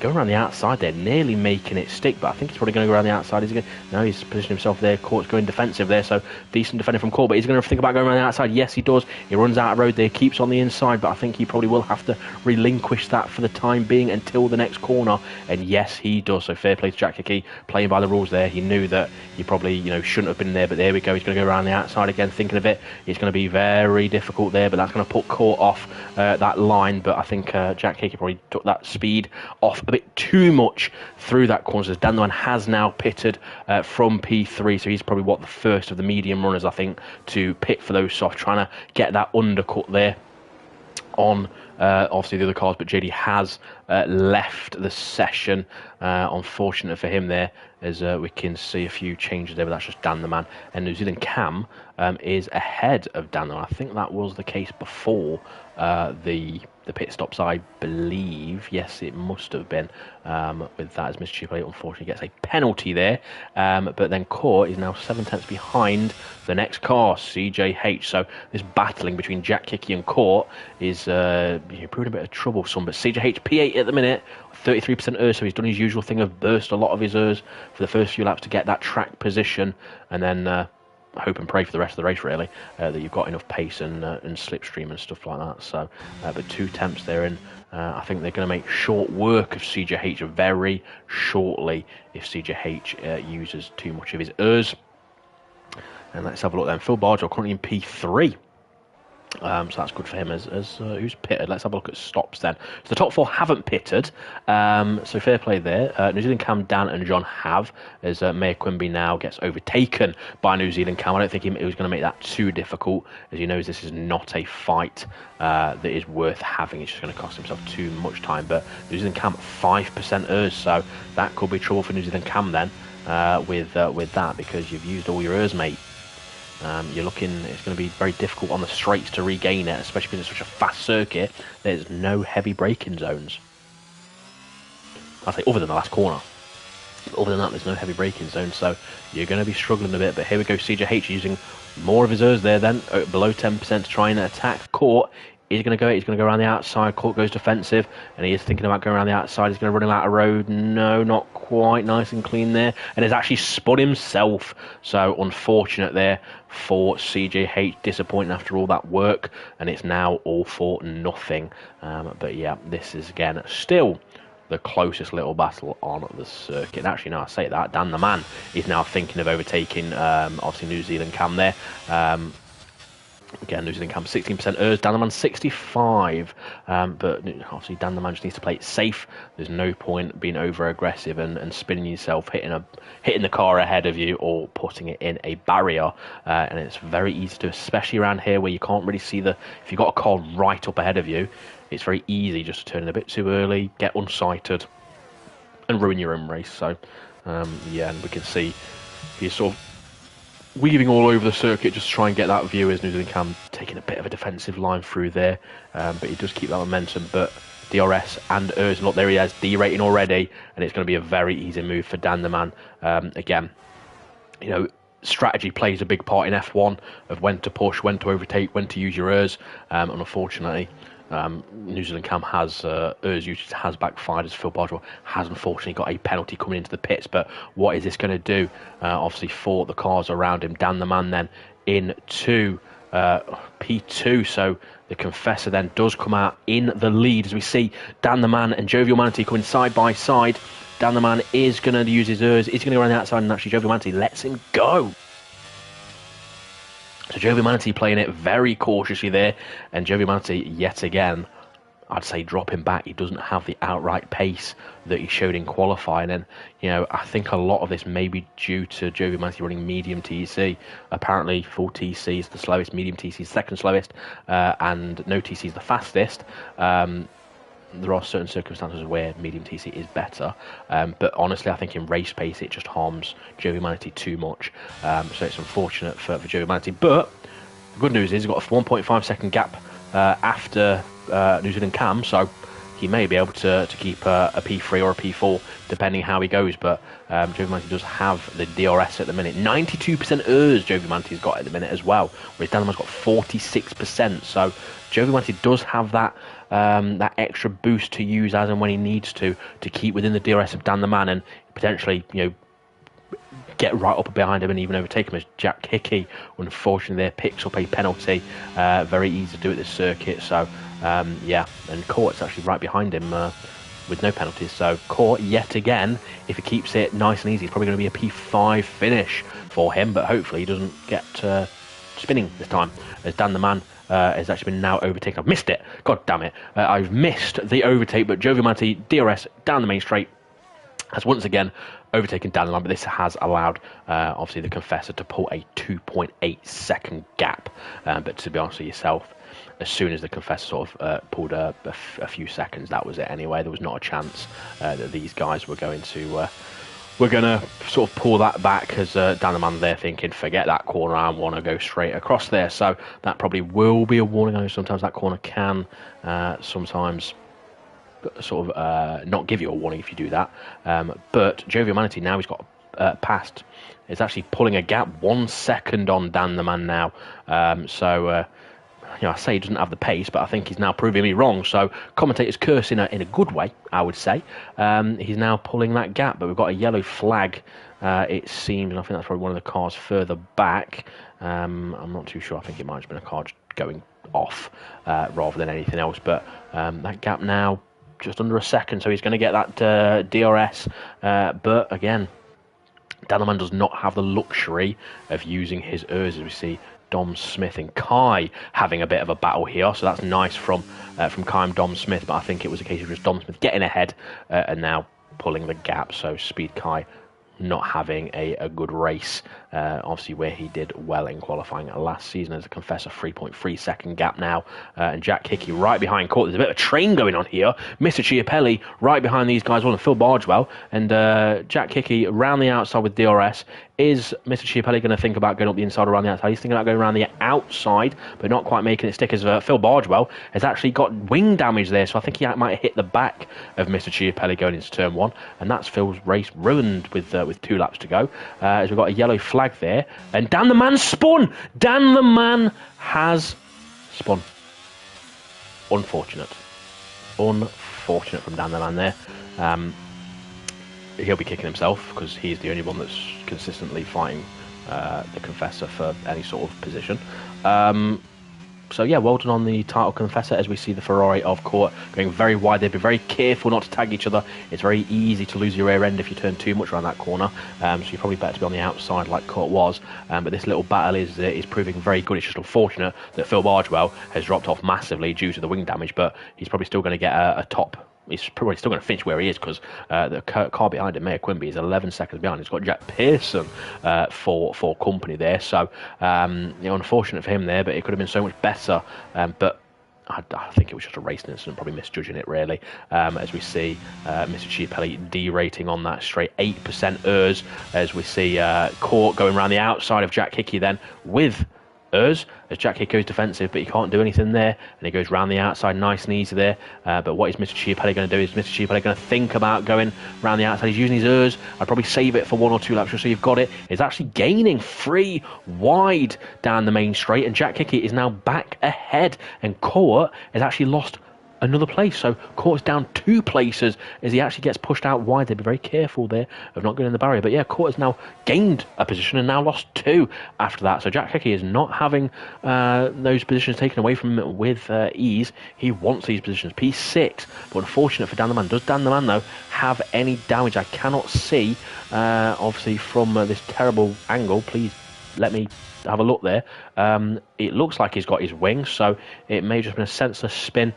going around the outside there, nearly making it stick, but I think he's probably going to go around the outside. He's positioned himself there. Court's going defensive there, so decent defending from Court, but he's going to think about going around the outside. Yes, he does. He runs out of road there, keeps on the inside, but I think he probably will have to relinquish that for the time being until the next corner, and yes, he does. So fair play to Jack Hickey, playing by the rules there. He knew that he probably, you know, shouldn't have been there, but there we go. He's going to go around the outside again, thinking of it. It's going to be very difficult there, but that's going to put Court off that line, but I think Jack Hickey probably took that speed off a bit too much through that corner. As Daniel has now pitted from P3, so he's probably the first of the medium runners, I think, to pit for those soft, trying to get that undercut there on obviously the other cars. But JD has left the session. Unfortunate for him there, as we can see a few changes there, but that's just Dan the man. And New Zealand Cam is ahead of Dan. I think that was the case before the pit stops, I believe. Yes, it must have been with that, as Mr. Chipley unfortunately gets a penalty there. But then Court is now 7/10 behind the next car, CJH. So this battling between Jack Hickey and Court is proving a bit of troublesome. But CJH P8 at the minute, 33% ERS, so he's done his usual thing of burst a lot of his ERS for the first few laps to get that track position, and then hope and pray for the rest of the race, really, that you've got enough pace and slipstream and stuff like that. So, but 2 temps there, and I think they're going to make short work of CJH very shortly if CJH uses too much of his ERS. And let's have a look then. Phil Bargell currently in P3. So that's good for him as who's pitted. Let's have a look at stops then. So the top 4 haven't pitted, so fair play there. New Zealand Cam, Dan and John have, as Mayor Quimby now gets overtaken by New Zealand Cam. I don't think he was going to make that too difficult, as he knows this is not a fight that is worth having. It's just going to cost himself too much time. But New Zealand Cam 5% ERS, so that could be trouble for New Zealand Cam then with that, because you've used all your ERS, mate. You're looking, it's going to be very difficult on the straights to regain it, especially because it's such a fast circuit. There's no heavy braking zones. I say, other than the last corner. Other than that, there's no heavy braking zones, so you're going to be struggling a bit. But here we go, CJH using more of his ERS there then, below 10% to try and attack Court. He's going to go around the outside. Court goes defensive, and he is thinking about going around the outside. He's going to run out of road. No, not quite nice and clean there. And has actually spun himself. So unfortunate there for CJH. Disappointing after all that work. And it's now all for nothing. But yeah, this is, again, still the closest little battle on the circuit. Actually, now I say that, Dan the man is now thinking of overtaking, obviously, New Zealand Cam there. Again, New Zealand Cam 16%, Urs, Dan the Man 65. But obviously, Dan the Man just needs to play it safe. There's no point being over aggressive and spinning yourself, hitting the car ahead of you, or putting it in a barrier. And it's very easy to do, especially around here where you can't really see if you've got a car right up ahead of you, it's very easy just to turn in a bit too early, get unsighted, and ruin your own race. So, yeah, and we can see he's sort of weaving all over the circuit just to try and get that view as New Zealand Cam taking a bit of a defensive line through there, but he does keep that momentum. But DRS and Urs, look, there he has D-rating already, and it's going to be a very easy move for Dan the Man. Again, you know, strategy plays a big part in F1 of when to push, when to overtake, when to use your Urs, and unfortunately, New Zealand Cam Urs usage has backfired as Phil Bardwell has unfortunately got a penalty coming into the pits. But what is this going to do? Obviously for the cars around him. Dan the Man then into P2, so the Confessor then does come out in the lead as we see Dan the Man and Jovial Manatee coming side by side. Dan the Man is going to use his Urs, he's going to go around the outside, and actually Jovial Manatee lets him go. So Jovial Manatee playing it very cautiously there, and Jovial Manatee yet again, I'd say dropping back. He doesn't have the outright pace that he showed in qualifying, and you know, I think a lot of this may be due to Jovial Manatee running medium TC. Apparently full TC is the slowest, medium TC is second slowest, and no TC is the fastest. There are certain circumstances where medium TC is better, but honestly I think in race pace it just harms Jovial Manatee too much, so it's unfortunate for Jovial Manatee. But the good news is he's got a 1.5 second gap after New Zealand Cam, so he may be able to keep a P3 or a P4 depending how he goes. But Jovial Manatee does have the DRS at the minute. 92% Urs Jovial Manatee's got at the minute as well, whereas Dan the Man's got 46%, so Jovial Manatee does have that extra boost to use as and when he needs to keep within the DRS of Dan the Man, and potentially, you know, get right up behind him and even overtake him, as Jack Hickey unfortunately there picks up a penalty. Very easy to do at this circuit. So yeah, and Court's actually right behind him with no penalties. So Court yet again, if he keeps it nice and easy, it's probably going to be a P5 finish for him, but hopefully he doesn't get spinning this time, as Dan the Man has actually been now overtaken. I've missed it. God damn it. I've missed the overtake, but Jovial Manatee, DRS, down the main straight, has once again overtaken Dan the Man, but this has allowed, obviously, the Confessor to pull a 2.8 second gap. But to be honest with yourself, as soon as the Confessor sort of pulled a few seconds, that was it anyway. There was not a chance that these guys were going to... We're going to sort of pull that back, as Dan the Man there thinking, forget that corner, I want to go straight across there. So that probably will be a warning. I know sometimes that corner can sometimes sort of not give you a warning if you do that. But Jovial Manatee now he's got past. It's actually pulling a gap 1 second on Dan the Man now. You know, I say he doesn't have the pace, but I think he's now proving me wrong. So commentators curse in a good way, I would say. He's now pulling that gap, but we've got a yellow flag, it seems, and I think that's probably one of the cars further back. I'm not too sure. I think it might have been a car just going off rather than anything else. But that gap now just under a second, so he's going to get that DRS. But again, Dan the Man does not have the luxury of using his Urs, as we see Dom Smith and Kai having a bit of a battle here. So that's nice from Kai and Dom Smith, but I think it was a case of just Dom Smith getting ahead and now pulling the gap. So Speed Kai not having a good race, obviously, where he did well in qualifying last season as a Confessor. 3.3 second gap now, and Jack Hickey right behind Court. There's a bit of a train going on here. Mr. Chiapelli right behind these guys, and Phil Bardwell, and Jack Hickey around the outside with DRS. Is Mr. Chiapelli going to think about going up the inside or around the outside? He's thinking about going around the outside, but not quite making it stick, as Phil Bardwell has actually got wing damage there, so I think he might hit the back of Mr. Chiapelli going into turn one, and that's Phil's race ruined with 2 laps to go, as we've got a yellow flag there, and Dan the Man spun! Dan the Man has spun. Unfortunate from Dan the Man there. He'll be kicking himself, because he's the only one that's consistently fighting the Confessor for any sort of position. So yeah, well done on the title confessor, as we see the Ferrari of Court going very wide. They'd be very careful not to tag each other. It's very easy to lose your rear end if you turn too much around that corner. So you're probably better to be on the outside like Court was. But this little battle is proving very good. It's just unfortunate that Phil Bardwell has dropped off massively due to the wing damage, but he's probably still going to get a top. He's probably still going to finish where he is, because the car behind him, Mayor Quimby, is 11 seconds behind. He's got Jack Pearson for company there. So, unfortunate for him there, but it could have been so much better. But I think it was just a racing incident, probably misjudging it, really. As we see Mr. Chiapelli derating on that straight 8% ERS, as we see Court going around the outside of Jack Hickey then with ERS, as Jack Hickey goes defensive, but he can't do anything there, and he goes round the outside nice and easy there. But what is Mr. Chiapelli going to do? Is Mr. Chiapelli going to think about going round the outside? He's using his ERS. I'd probably save it for 1 or 2 laps just so you've got it. He's actually gaining 3 wide down the main straight, and Jack Hickey is now back ahead, and Court has actually lost another place. So Court's down 2 places as he actually gets pushed out wide. They'd be very careful there of not going in the barrier. But yeah, Court has now gained a position and now lost 2 after that. So Jack Hickey is not having those positions taken away from him with ease. He wants these positions. P6, but unfortunate for Dan the Man. Does Dan the Man, though, have any damage? I cannot see, obviously, from this terrible angle. Please let me have a look there. It looks like he's got his wings, so it may have just been a senseless spin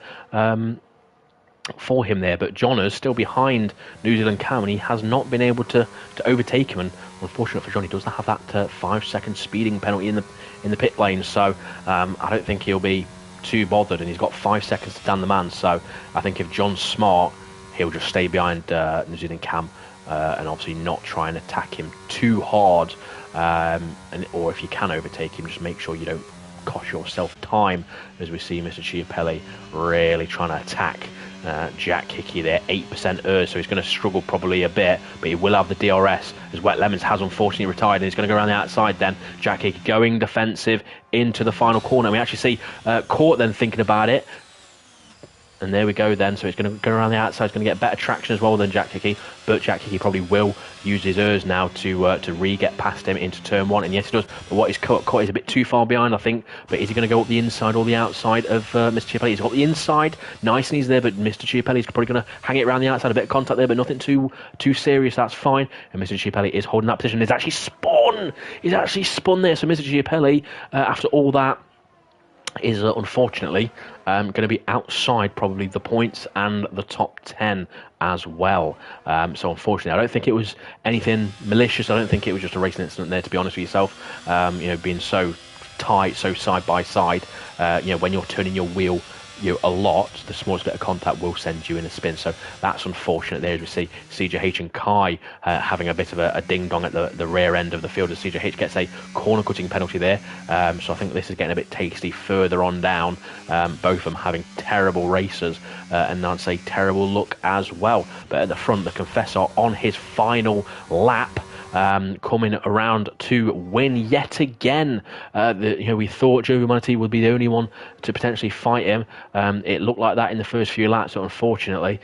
for him there. But John is still behind New Zealand Cam, and he has not been able to overtake him. And unfortunate for John, he does have that 5-second speeding penalty in the pit lane. So I don't think he'll be too bothered, and he's got 5 seconds to Dan the Man. So I think if John's smart, he'll just stay behind New Zealand Cam and obviously not try and attack him too hard. Or if you can overtake him, just make sure you don't cost yourself time, as we see Mr. Chiapelli really trying to attack Jack Hickey there. 8% ERS, so he's going to struggle probably a bit, but he will have the DRS, as Wet Lemons has unfortunately retired, and he's going to go around the outside then. Jack Hickey going defensive into the final corner. We actually see Court then thinking about it. And there we go then, so it's going to go around the outside. It's going to get better traction as well than Jack Hickey, but Jack Hickey probably will use his ERS now to re-get past him into turn 1, and yes he does, but what is Court is a bit too far behind, I think. But is he going to go up the inside or the outside of Mr. Chiapelli? He's got the inside, nice and easy there, but Mr. Chiapelli's probably going to hang it around the outside, a bit of contact there, but nothing too serious, that's fine. And Mr. Chiapelli is holding that position. He's actually spun there, so Mr. Chiapelli, after all that, is unfortunately going to be outside probably the points and the top 10 as well. So unfortunately, I don't think it was anything malicious. I don't think it was just a racing incident there, to be honest with yourself. Being so tight, so side by side, when you're turning your wheel a lot, the smallest bit of contact will send you in a spin. So that's unfortunate there, as we see CJH and Kai having a bit of a ding-dong at the rear end of the field, as CJH gets a corner-cutting penalty there. So I think this is getting a bit tasty further on down. Both of them having terrible races, and I'd say terrible luck as well. But at the front, the Confessor on his final lap, coming around to win yet again. We thought Joe Humanity would be the only one to potentially fight him. It looked like that in the first few laps, but unfortunately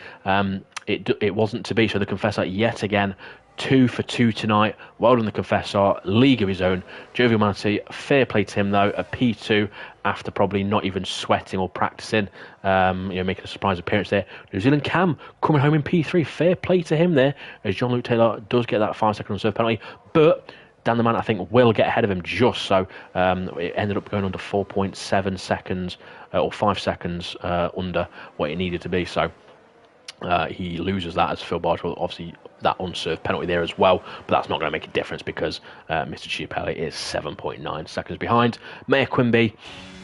it wasn't to be. So the Confessor yet again 2 for 2 tonight. Well done, the Confessor. League of his own. Jovial Humanity, fair play to him though. A P2 after probably not even sweating or practicing. Making a surprise appearance there. New Zealand Cam coming home in P3. Fair play to him there, as Jean-Luc Taylor does get that 5-second unserved penalty. But Dan the Man, I think, will get ahead of him just so. It ended up going under 4.7 seconds or 5 seconds under what it needed to be. So he loses that, as Phil Bardwell, obviously that unserved penalty there as well, but that's not going to make a difference because Mr. Chiapelli is 7.9 seconds behind. Mayor Quimby,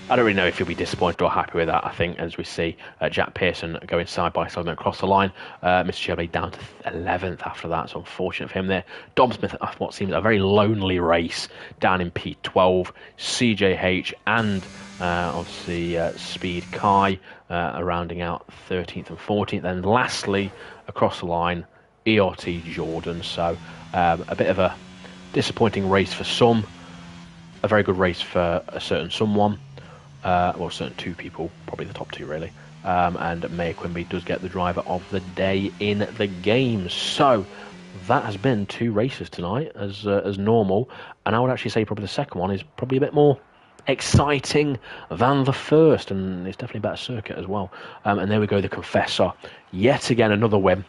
I don't really know if he'll be disappointed or happy with that. I think, as we see Jack Pearson going side by side across the line, Mr. Chiapelli down to 11th after that, so unfortunate for him there. Dom Smith, what seems a very lonely race, down in P12. CJH and obviously Speed Kai rounding out 13th and 14th. And lastly, across the line, ERT Jordan. So a bit of a disappointing race for some, a very good race for a certain someone. Certain 2 people, probably the top 2 really. And Mayor Quimby does get the driver of the day in the game. So that has been 2 races tonight as normal. And I would actually say probably the second one is probably a bit more exciting than the first, and it's definitely a better circuit as well. And there we go, the Confessor. Yet again, another win.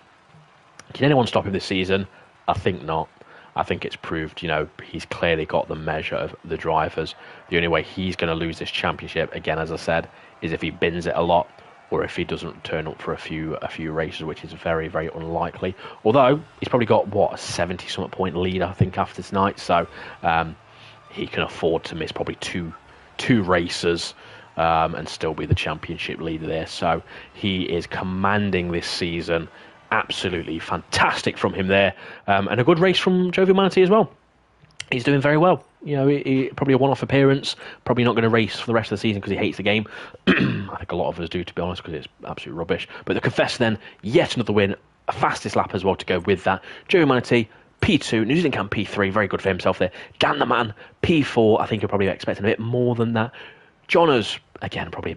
Can anyone stop him this season? I think not. I think it's proved, he's clearly got the measure of the drivers. The only way he's going to lose this championship, again, as I said, is if he bins it a lot, or if he doesn't turn up for a few races, which is very, very unlikely. Although he's probably got a 70-something point lead, I think, after tonight, so he can afford to miss probably two races and still be the championship leader there. So he is commanding this season. Absolutely fantastic from him there, and a good race from Jovial Manatee as well. He's doing very well. He probably a one-off appearance. Probably not going to race for the rest of the season because he hates the game. I think a lot of us do, to be honest, because it's absolute rubbish. But the Confessor then, yet another win, a fastest lap as well to go with that. Jovial Manatee, P2, New Zealand Camp P3, very good for himself there. Dan the Man, P4, I think you're probably expecting a bit more than that. Johners, again, probably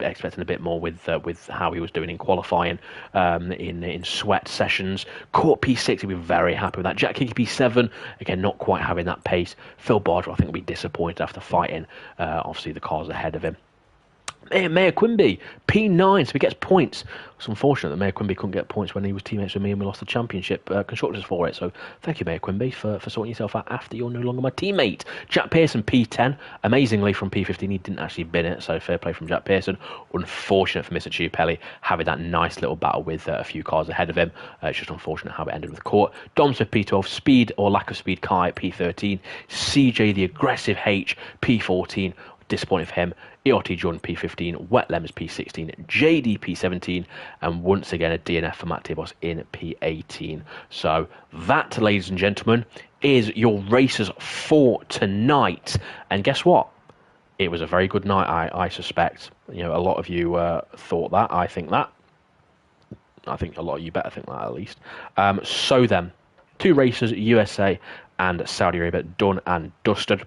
expecting a bit more with how he was doing in qualifying in sweat sessions. Court P6, he'll be very happy with that. Jack Hickey P7, again, not quite having that pace. Phil Barger, I think, will be disappointed after fighting, obviously, the cars ahead of him. Mayor Quimby, P9, so he gets points. It's unfortunate that Mayor Quimby couldn't get points when he was teammates with me and we lost the championship constructors for it. So thank you, Mayor Quimby, for sorting yourself out after you're no longer my teammate. Jack Pearson, P10. Amazingly, from P15, he didn't actually bin it, so fair play from Jack Pearson. Unfortunate for Mr. Chiapelli having that nice little battle with a few cars ahead of him. It's just unfortunate how it ended with Court. Dom Smith, P12. Speed or lack of speed, Kai, P13. CJ, the aggressive H, P14. Disappointing for him. ERT Jordan P15, Wet Lemons P16, JD P17, and once again a DNF for Matt Tibos in P18. So that, ladies and gentlemen, is your races for tonight. And guess what? It was a very good night, I suspect. A lot of you thought that. I think that. I think a lot of you better think that, at least. So then, 2 races, USA and Saudi Arabia, done and dusted.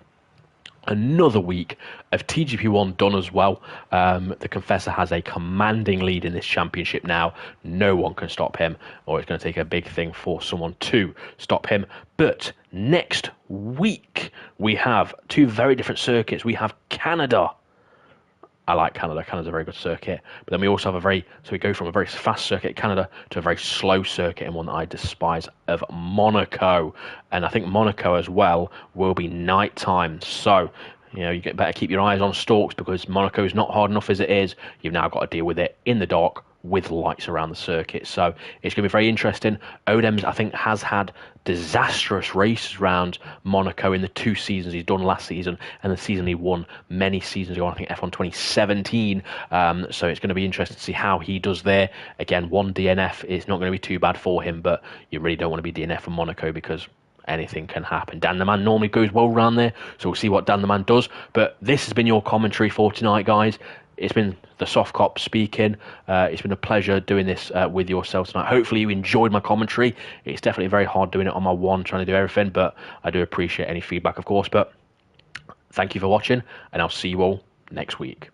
Another week of TGP1 done as well. The Confessor has a commanding lead in this championship now. No one can stop him, or it's going to take a big thing for someone to stop him. But next week, we have 2 very different circuits. We have Canada. I like Canada. Canada's a very good circuit. But then we also have we go from a very fast circuit, Canada, to a very slow circuit, and one that I despise, of Monaco. And I think Monaco as well will be nighttime. So, you better keep your eyes on stalks, because Monaco is not hard enough as it is. You've now got to deal with it in the dark with lights around the circuit. So it's going to be very interesting. Odems, I think, has had disastrous races around Monaco in the 2 seasons he's done last season and the season he won many seasons ago, I think F1 2017. So it's going to be interesting to see how he does there. Again, 1 DNF is not going to be too bad for him, but you really don't want to be DNF from Monaco because anything can happen. Dan the Man normally goes well around there, so we'll see what Dan the Man does. But this has been your commentary for tonight, guys. It's been the Soft Cop speaking. It's been a pleasure doing this with yourself tonight. Hopefully you enjoyed my commentary. It's definitely very hard doing it on my one, trying to do everything, but I do appreciate any feedback, of course. But thank you for watching, and I'll see you all next week.